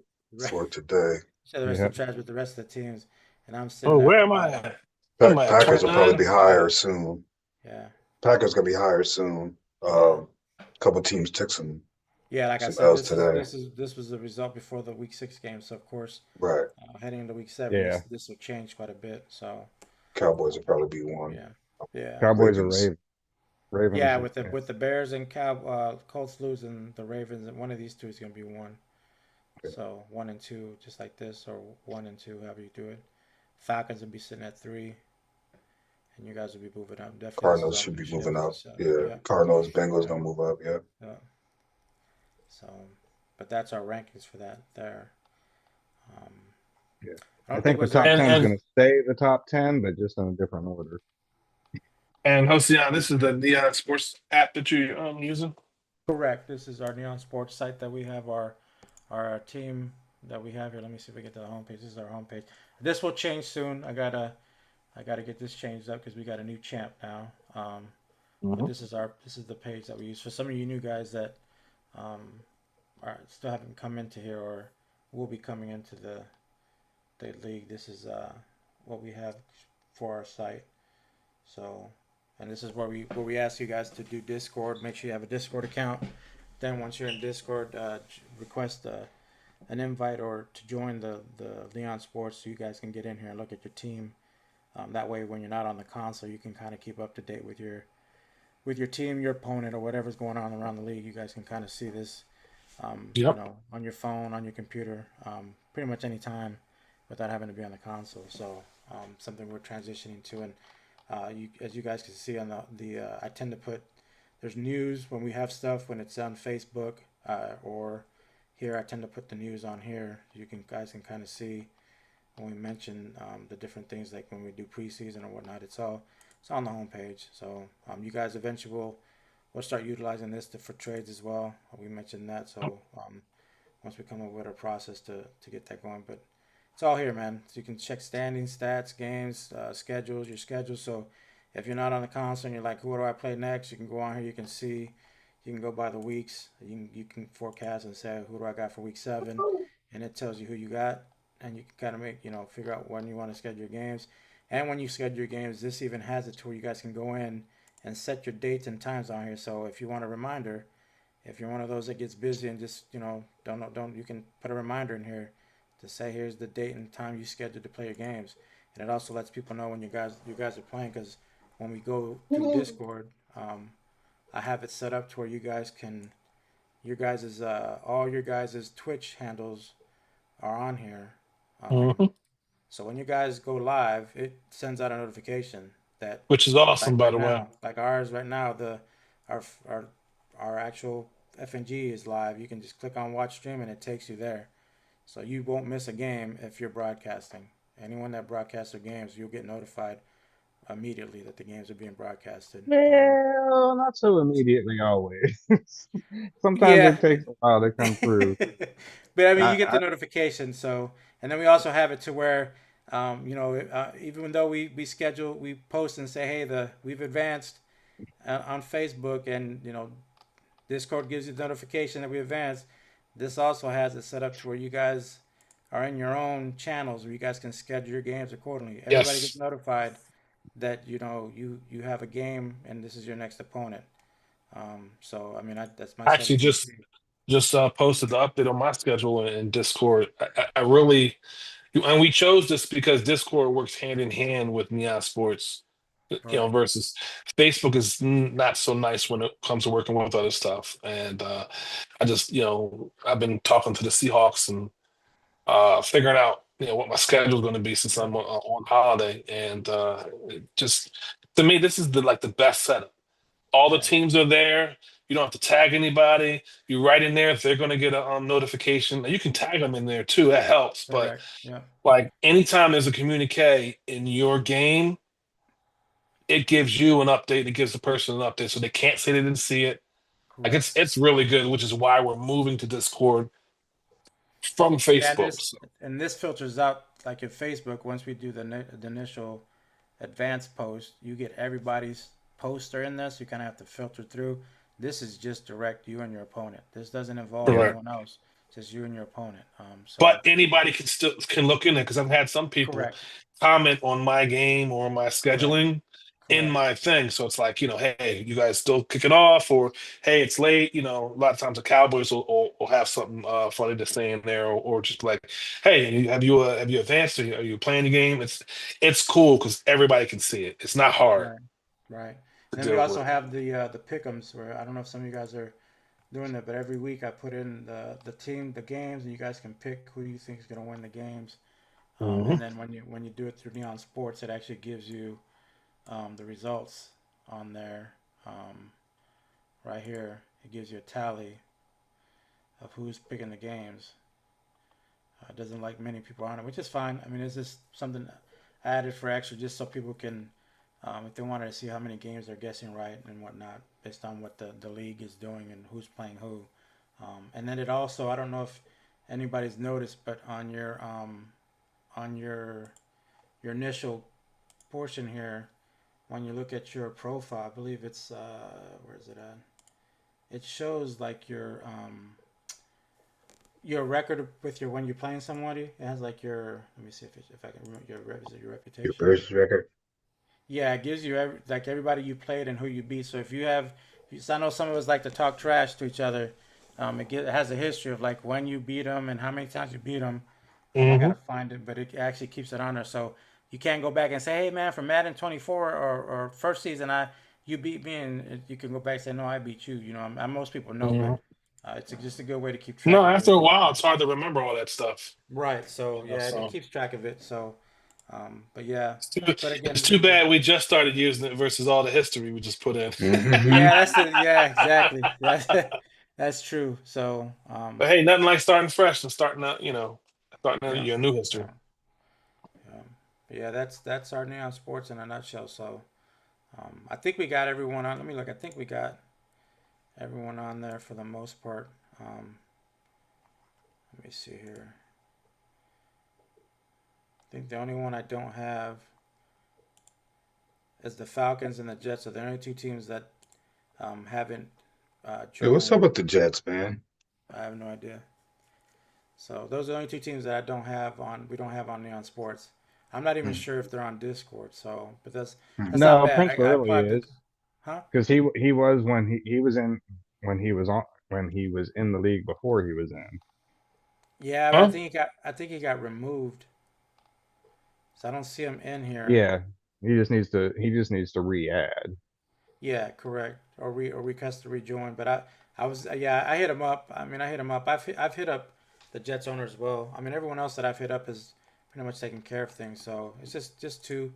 of for today. the rest Yeah. of the trash with the rest of the teams. And I'm Oh, sitting at where the am I bottom. at? What am I at? Packers will probably 29? be higher soon. Yeah, Packers gonna be higher soon. yeah. Couple teams took some Yeah, like I some said, L's this is today. this is this was the result before the week 6 game. So of course, Right. heading into week 7, Yeah. this will change quite a bit. So Cowboys will probably be one. yeah, yeah, Cowboys or Ravens. yeah. Ravens. With the Yeah. with the Bears and Colts losing, the Ravens, and one of these two is going to be one. So 1 and 2, just like this, or 1 and 2, however you do it. Falcons will be sitting at 3, and you guys will be moving up. Definitely, this is Cardinals our should new be ship. moving up. So Yeah. yeah, Cardinals, Bengals yeah, gonna move up. Yeah. yeah. So, but that's our rankings for that there. Um, Yeah. I I don't think think it the was top any. 10 is And going to stay the top 10, but just in a different order. and Hosea, this is the Neon Sports app that you're using. Correct. This is our Neon Sports site that we have our team that we have here. Let me see if we get to the homepage. This is our homepage. This will change soon. I gotta get this changed up because we got a new champ now. But Mhm. this is the page that we use for some of you new guys that um, are still haven't come into here or will be coming into the league. This is what we have for our site. So, and this is where we ask you guys to do Discord. Make sure you have a Discord account. Then once you're in Discord, request an invite or to join the Leon Sports so you guys can get in here and look at your team. That way, when you're not on the console, you can kind of keep up to date with your team, your opponent, or whatever's going on around the league. You guys can kind of see this, Yep. on your phone, on your computer, pretty much any time without having to be on the console. So something we're transitioning to, and as you guys can see on I tend to put there's news when we have stuff when it's on Facebook or here. I tend to put the news on here. You guys can kind of see when we mention the different things like when we do preseason or whatnot. It's on the homepage. So you guys eventually we'll start utilizing this for trades as well. We mentioned that. So once we come up with a process to get that going, but it's all here, man. So you can check standings, stats, games, schedules, your schedule. So if you're not on the console and you're like, who do I play next? You can go on here. You can see. You can go by the weeks. You can forecast and say who do I got for week 7, and it tells you who you got, and you can kind of make figure out when you want to schedule your games, and when you schedule your games, this even has it to where you guys can go in and set your dates and times on here. So if you want a reminder, if you're one of those that gets busy and just don't you can put a reminder in here to say here's the date and time you scheduled to play your games, and it also lets people know when you guys are playing because when we go through Discord, I have it set up to where you guys can your guys' all your guys' Twitch handles are on here. Um, Mhm. so when you guys go live, it sends out a notification that Which is awesome, like by right the way. now, like ours right now, our our our actual FNG is live. You can just click on watch stream and it takes you there. So you won't miss a game if you're broadcasting. Anyone that broadcasts their games, you'll get notified immediately that the games are being broadcasted. Well, not so immediately always. Sometimes Yeah, it takes a while to come through. but I mean, you I, get the I notification. So, and then we also have it to where, even though we schedule, we post and say, hey, we've advanced on Facebook, and Discord gives you the notification that we advanced. This also has it set up to where you guys are in your own channels where you guys can schedule your games accordingly. Everybody gets Yes. notified that you have a game and this is your next opponent. So I mean, that's I myself actually as just GP. just posted the update on my schedule in Discord. I really, and we chose this because Discord works hand in hand with Neon Sports, Right. versus Facebook is not so nice when it comes to working with other stuff. And I just, I've been talking to the Seahawks and figuring out, what my schedule is going to be since I'm on holiday. And it just to me, this is the best setup. All the Yeah. teams are there. You don't have to tag anybody. You write in there if they're going to get a notification. You can tag them in there too. That helps. But Correct. Yeah. like anytime there's a communique in your game, it gives you an update. It gives the person an update, so they can't say they didn't see it. Like Correct. it's really good, which is why we're moving to Discord from Yeah, and Facebook. this and this filters out like in Facebook. Once we do the initial advanced post, you get everybody's poster in this. You kind of have to filter through. This is just direct you and your opponent. This doesn't involve Yeah. Correct. anyone else. Just you and your opponent. But So anybody can look in there because I've had some people correct, comment on my game or my correct, scheduling in correct. my thing. So it's like, hey, you guys still kicking off, or hey, it's late. A lot of times the Cowboys will have something funny to say in there, or just like, hey, have you advanced? Are you playing the game? It's cool because everybody can see it. It's not hard Right, right. to And then we deal also with. have the pick'ems where I don't know if some of you guys are doing that, but every week I put in the games, and you guys can pick who you think is going to win the games. And Hmm. then when you do it through Neon Sports, it actually gives you the results on there. Right here, it gives you a tally of who's picking the games. It doesn't like many people on it, which is fine. I mean, it's just something I added for extra, just so people can, if they wanted to see how many games they're guessing right and whatnot, based on what the league is doing and who's playing who. And then it also, I don't know if anybody's noticed, but on your initial portion here, when you look at your profile, I believe it's where is it at? It shows like your record with your when you're playing somebody. It has like your, let me see if I can remember is it your Your reputation? versus record. Yeah, it gives you like everybody you played and who you beat. So if you have, so I know some of us like to talk trash to each other. It has a history of like when you beat them and how many times you beat them. I Hmm. gotta find it, but it actually keeps it on there. So you can't go back and say, "Hey, man, from Madden 24 or first season, you beat me," and you can go back and say, "No, I beat you." Most people know, but Hmm. it's just a good way to keep No, track of after a everything. while, it's hard to remember all that stuff. Right. So yeah, it So keeps track of it. So, but yeah, it's too, but it's again, too bad we just started using it versus all the history we just put in. Hmm. yeah, yeah, exactly. That's true. So, But hey, nothing like starting fresh and starting out yeah, your new history. yeah, yeah. But yeah, that's our Neon Sports in a nutshell. So, I think we got everyone on. Let me look. I think we got everyone on there for the most part. Let me see here. I think the only one I don't have is the Falcons and the Jets. Are the only two teams that haven't Hey, what's up joined. with the Jets, man? I have no idea. So those are the only two teams that I don't have on. We don't have on Neon Sports. I'm not even Hmm. sure if they're on Discord. So, but that's not No, bad. Prince I Lily probably have to, is huh? because he was when he was in when he was on when he was in the league before he was in. Yeah, but Huh? I think he got removed. So I don't see him in here. Yeah, he just needs to re-add. Yeah, correct. Or request to rejoin. But I was yeah, I hit him up. I mean, I hit him up. I've hit up the Jets owner as well. I mean, everyone else that I've hit up is pretty much taking care of things. So it's just two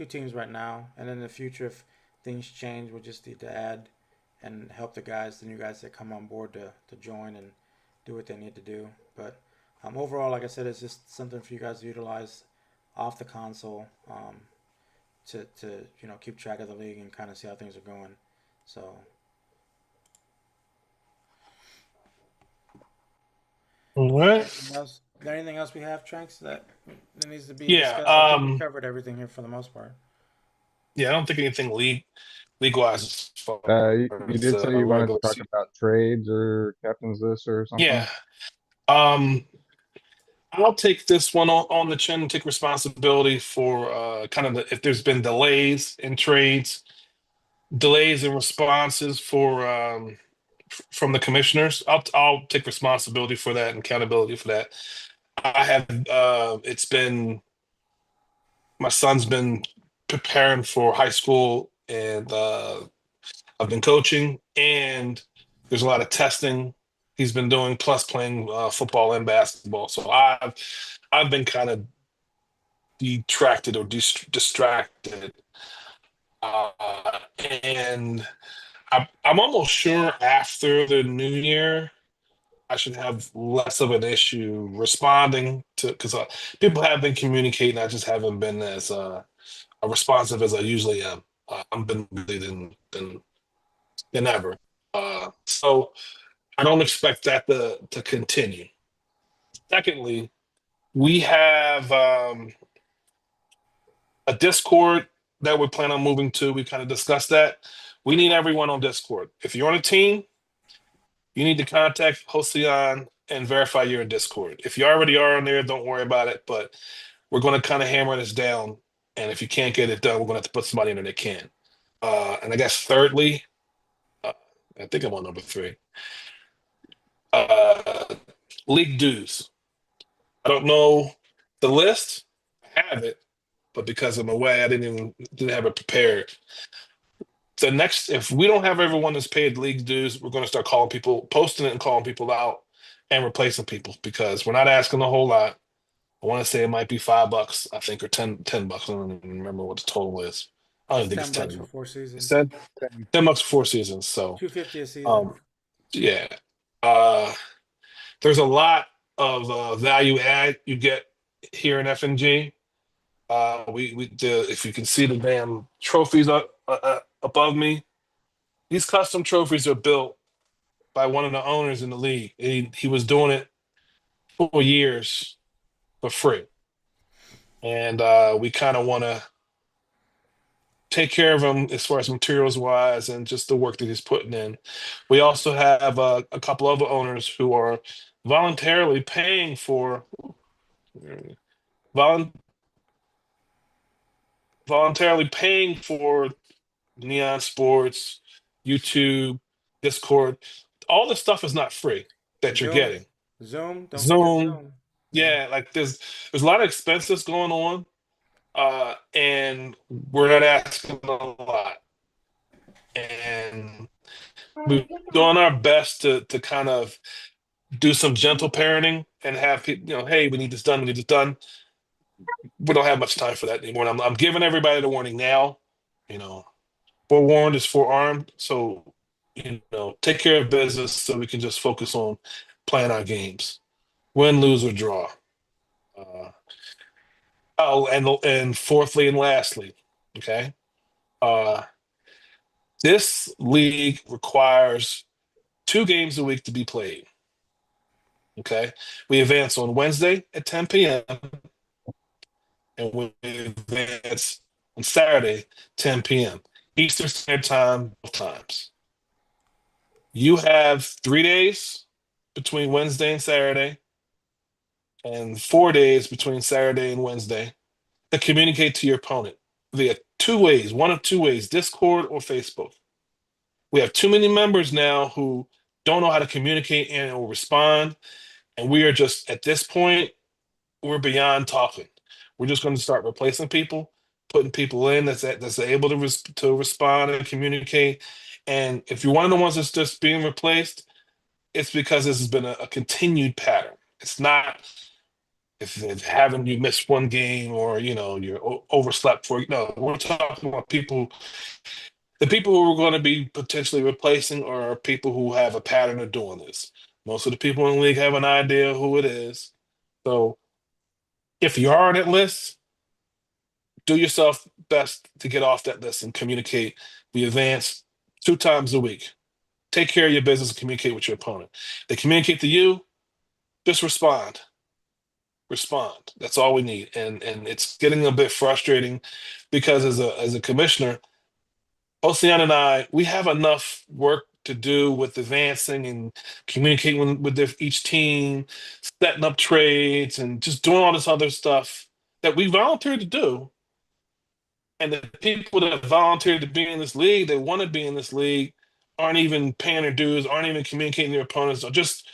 teams right now. And in the future, if things change, we'll just need to add and help the new guys that come on board to join and do what they need to do. But overall, like I said, it's just something for you guys to utilize off the console. To keep track of the league and kind of see how things are going. So All right. anything else? Is there anything else we have, Tranks, that needs to be Yeah. discussed? I think we covered everything here for the most part. Yeah. I don't think anything league wise as far You as did say the you wanted to regular talk season. about trades or captains this or something. Yeah. Um. I'll take this one on the chin and take responsibility for kind of if there's been delays in trades, delays in responses from the commissioners. I'll take responsibility for that and accountability for that. I have it's been my son's been preparing for high school, and I've been coaching, and there's a lot of testing he's been doing, plus playing football and basketball. So I've been kind of detracted or distracted, uh, and I'm almost sure after the new year I should have less of an issue responding to, because people have been communicating. I just haven't been as responsive as I usually am. I've been busy than ever. So I don't expect that to continue. Secondly, we have a Discord that we plan on moving to. We kind of discussed that. We need everyone on Discord. If you're on a team, you need to contact Halcyon and verify you're in Discord. If you already are on there, don't worry about it. But we're going to kind of hammer this down. And if you can't get it done, we're going to have to put somebody in there that can. And I guess thirdly, I think I'm on number 3. Uh, League dues. I don't know the list. I have it, but because I'm away, I didn't have it prepared. The next, if we don't have everyone that's paid league dues, we're going to start calling people, posting it and calling people out and replacing people, because we're not asking a whole lot. I want to say it might be $5, I think, or 10 bucks. I don't even remember what the total is. I don't It's even think ten it's bucks 10. for 4 It's seasons. 10, 10 bucks for 4 seasons. So, $250 a season. um, yeah. Uh, there's a lot of value add you get here in FNG. If you can see the damn trophies above me, these custom trophies are built by one of the owners in the league. He was doing it for years for free, and we kind of want to take care of him as far as materials wise and just the work that he's putting in. We also have a couple other owners who are voluntarily paying for volun- voluntarily paying for Neon Sports, YouTube, Discord. All this stuff is not free that you're Zoom. getting. Zoom. Don't forget Zoom, Zoom. Yeah. yeah, like there's a lot of expenses going on, and we're not asking a lot, and we're doing our best to kind of do some gentle parenting and have people, hey, we need this done, we need this done. We don't have much time for that anymore. And I'm giving everybody the warning now. You know, forewarned is forearmed. So, take care of business so we can just focus on playing our games, win, lose, or draw. Uh, oh, and fourthly and lastly, okay, uh, this league requires 2 games a week to be played. Okay, we advance on Wednesday at 10 p.m. and we advance on Saturday 10 p.m. Eastern Standard Time, both times. You have 3 days between Wednesday and Saturday, and 4 days between Saturday and Wednesday to communicate to your opponent via 2 ways, one of 2 ways, Discord or Facebook. We have too many members now who don't know how to communicate and or respond. And we are just, at this point, we're beyond talking. We're just going to start replacing people, putting people in that's able to respond and communicate. And if you're one of the ones that's just being replaced, it's because this has been a continued pattern. It's not if having you missed one game or you're overslept for. No, we're talking about people. The people who we're going to be potentially replacing are people who have a pattern of doing this. Most of the people in the league have an idea who it is. So if you are on that list, do yourself best to get off that list and communicate. We advance 2 times a week. Take care of your business and communicate with your opponent. They communicate to you, just respond. Respond. That's all we need. And it's getting a bit frustrating because as a commissioner, Ocean and I, we have enough work to do with advancing and communicating with each team, setting up trades, and just doing all this other stuff that we volunteered to do. And the people that volunteered to be in this league, they want to be in this league, aren't even paying their dues, aren't even communicating their opponents, or just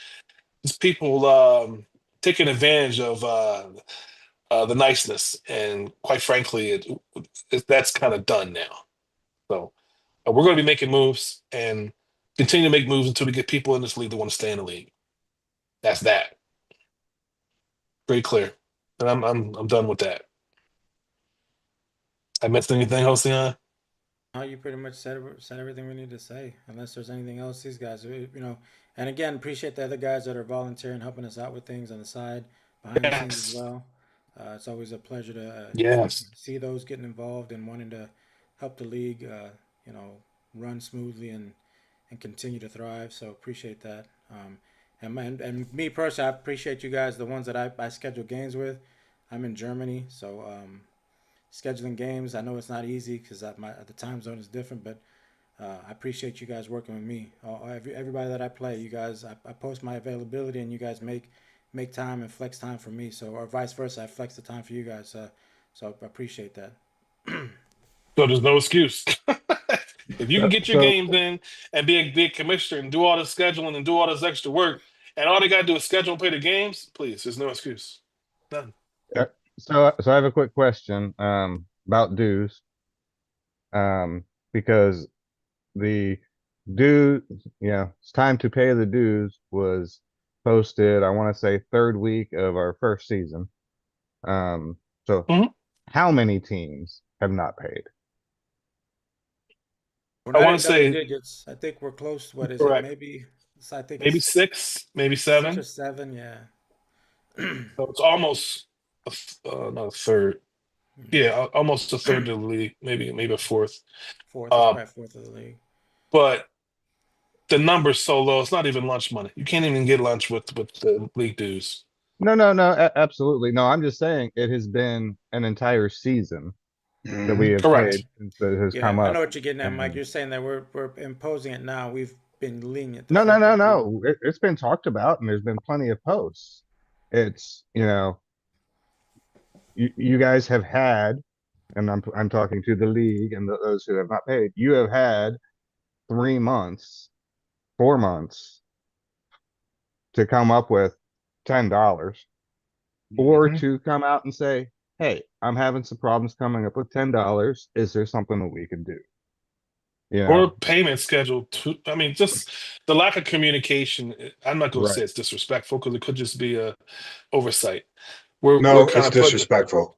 people taking advantage of the niceness. And quite frankly, that's kind of done now. So we're going to be making moves and continue to make moves until we get people in this league that want to stay in the league. That's that. Very clear. And I'm done with that. I missed anything, Josiah? Oh, you pretty much said everything we need to say. Unless there's anything else, these guys, and again, appreciate the other guys that are volunteering, helping us out with things on the side, behind the scenes as Yes. well. It's always a pleasure to Yes. see those getting involved and wanting to help the league, you know, run smoothly and continue to thrive. So appreciate that. And me personally, I appreciate you guys, the ones that I schedule games with. I'm in Germany, so scheduling games. I know it's not easy because the time zone is different, but I appreciate you guys working with me. Everybody that I play, you guys, I post my availability, and you guys make time and flex time for me. So, or vice versa, I flex the time for you guys. So I appreciate that. So there's no excuse. If you can get your So, games in and be a commissioner and do all this scheduling and do all this extra work, and all they got to do is schedule and play the games, please, there's no excuse. None. uh, so I have a quick question about dues, because the due, it's time to pay the dues was posted, I want to say third week of our first season. So Mhm. how many teams have not paid? We're I not want in to double say digits. I think we're close. What is it? correct. Maybe I think Maybe it's six, maybe 6 or seven. 7. Yeah. So it's almost not a third. Yeah, almost a third of the league, maybe a fourth. Fourth. It's Uh, probably fourth of the league. but the number's so low, it's not even lunch money. You can't even get lunch with the league dues. No, no, no, absolutely. No, I'm just saying it has been an entire season that we Hmm. have Correct. paid since it has Yeah, come I know up. what you're getting at, Mike. And You're saying that we're imposing it now. We've been lenient the no, no, first no, couple weeks. no. It's been talked about and there's been plenty of posts. It's, you guys have had, and I'm talking to the league and those who have not paid. You have had 3 months, 4 months to come up with $10, or Hmm. to come out and say, "Hey, I'm having some problems coming up with $10. Is there something that we can do?" You Or know, payment schedule. I mean, just the lack of communication. I'm not going to say right? it's disrespectful because it could just be a oversight. We're No, kind it's of putting disrespectful.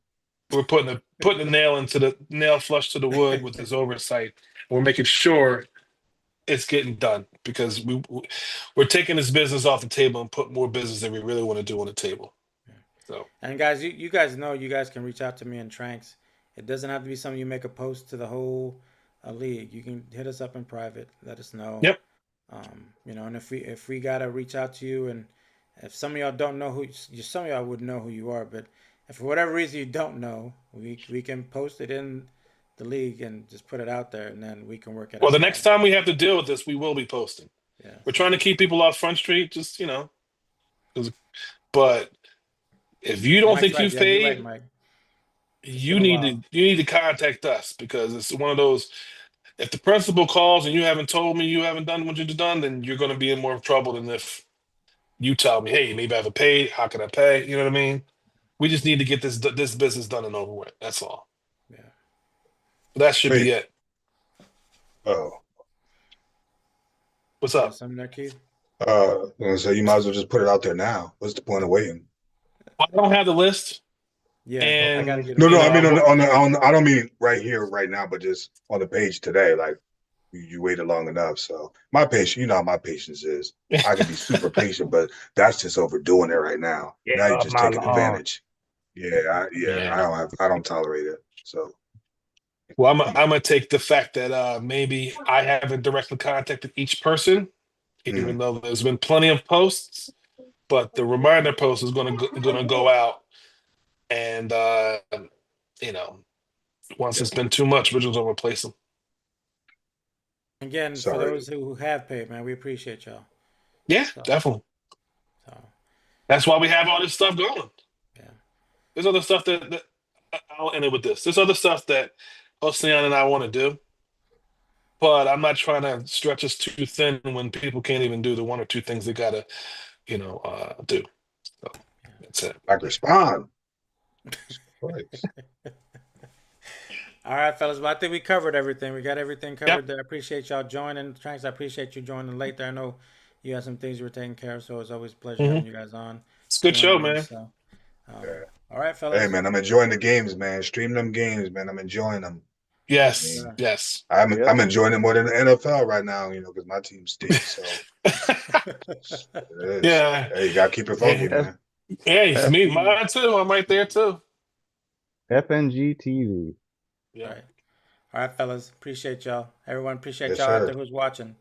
we're putting the nail into the nail flush to the wood with this oversight. We're making sure it's getting done because we're taking this business off the table and put more business that we really want to do on the table. So And guys, you guys know you guys can reach out to me in Tranks. It doesn't have to be something you make a post to the whole league. You can hit us up in private. Let us know. yep. And if we gotta reach out to you, and if some of y'all don't know some of y'all would know who you are, but if for whatever reason you don't know, we can post it in the league and just put it out there, and then we can work it Well, out the that next way. time we have to deal with this, we will be posting. Yeah. We're So trying to keep people off Front Street, just 'But if you don't Mike's think right. you've Yeah, you're right, paid, Mike. It's been you a need to while. you need to contact us because it's one of those. If the principal calls and you haven't told me you haven't done what you've done, then you're going to be in more trouble than if you tell me, hey, maybe I haven't paid. How can I pay? You know what I mean? We just need to get this business done and over with. That's all. Yeah. That should be Wait. it. Oh. What's You got up? something there, Keith? So you might as well just put it out there now. What's the point of waiting? Well, I don't have the list, Yeah, I gotta and get it No, for no, you. I mean I'm I don't mean right here, right now, but just on the page today. Like you waited long enough. So my patience, you know how my patience is. I can be super patient, but that's just overdoing it right now. yeah, Now you're up just my taking long. advantage. Yeah, Yeah. I don't tolerate it. So Well, I'm gonna take the fact that maybe I haven't directly contacted each person, even mm, though there's been plenty of posts. But the reminder post is gonna go out, and you know, once yeah, it's been too much, we're just gonna replace them. Again, for sorry. those who have paid, man, we appreciate y'all. Yeah, So, definitely. so That's why we have all this stuff going. yeah. There's other stuff I'll end it with this. There's other stuff that Ocean and I want to do, but I'm not trying to stretch us too thin when people can't even do the one or two things they gotta, do. So that's it. Like respond. Christ. All right, fellas. Well, I think we covered everything. We got everything Yep. covered there. I appreciate y'all joining. Tranks, I appreciate you joining late there. I know you had some things you were taking care of, so it's always a pleasure having Hmm. you guys on It's a good show, doing this. man. So, Yeah. all right, Hey fellas. man, I'm enjoying the games, man. Stream them games, man. I'm enjoying them. I Yes, mean, Sure. yes. I'm enjoying it more than the NFL right now, because my team stinks. So it is. Yeah. Hey, you gotta keep it funky, Yeah. F man. Hey, it's F me, mine too. I'm right there too. FNG TV. Yeah. Right. All right, fellas. Appreciate y'all. Everyone, appreciate Yes, y'all out sir. there who's watching.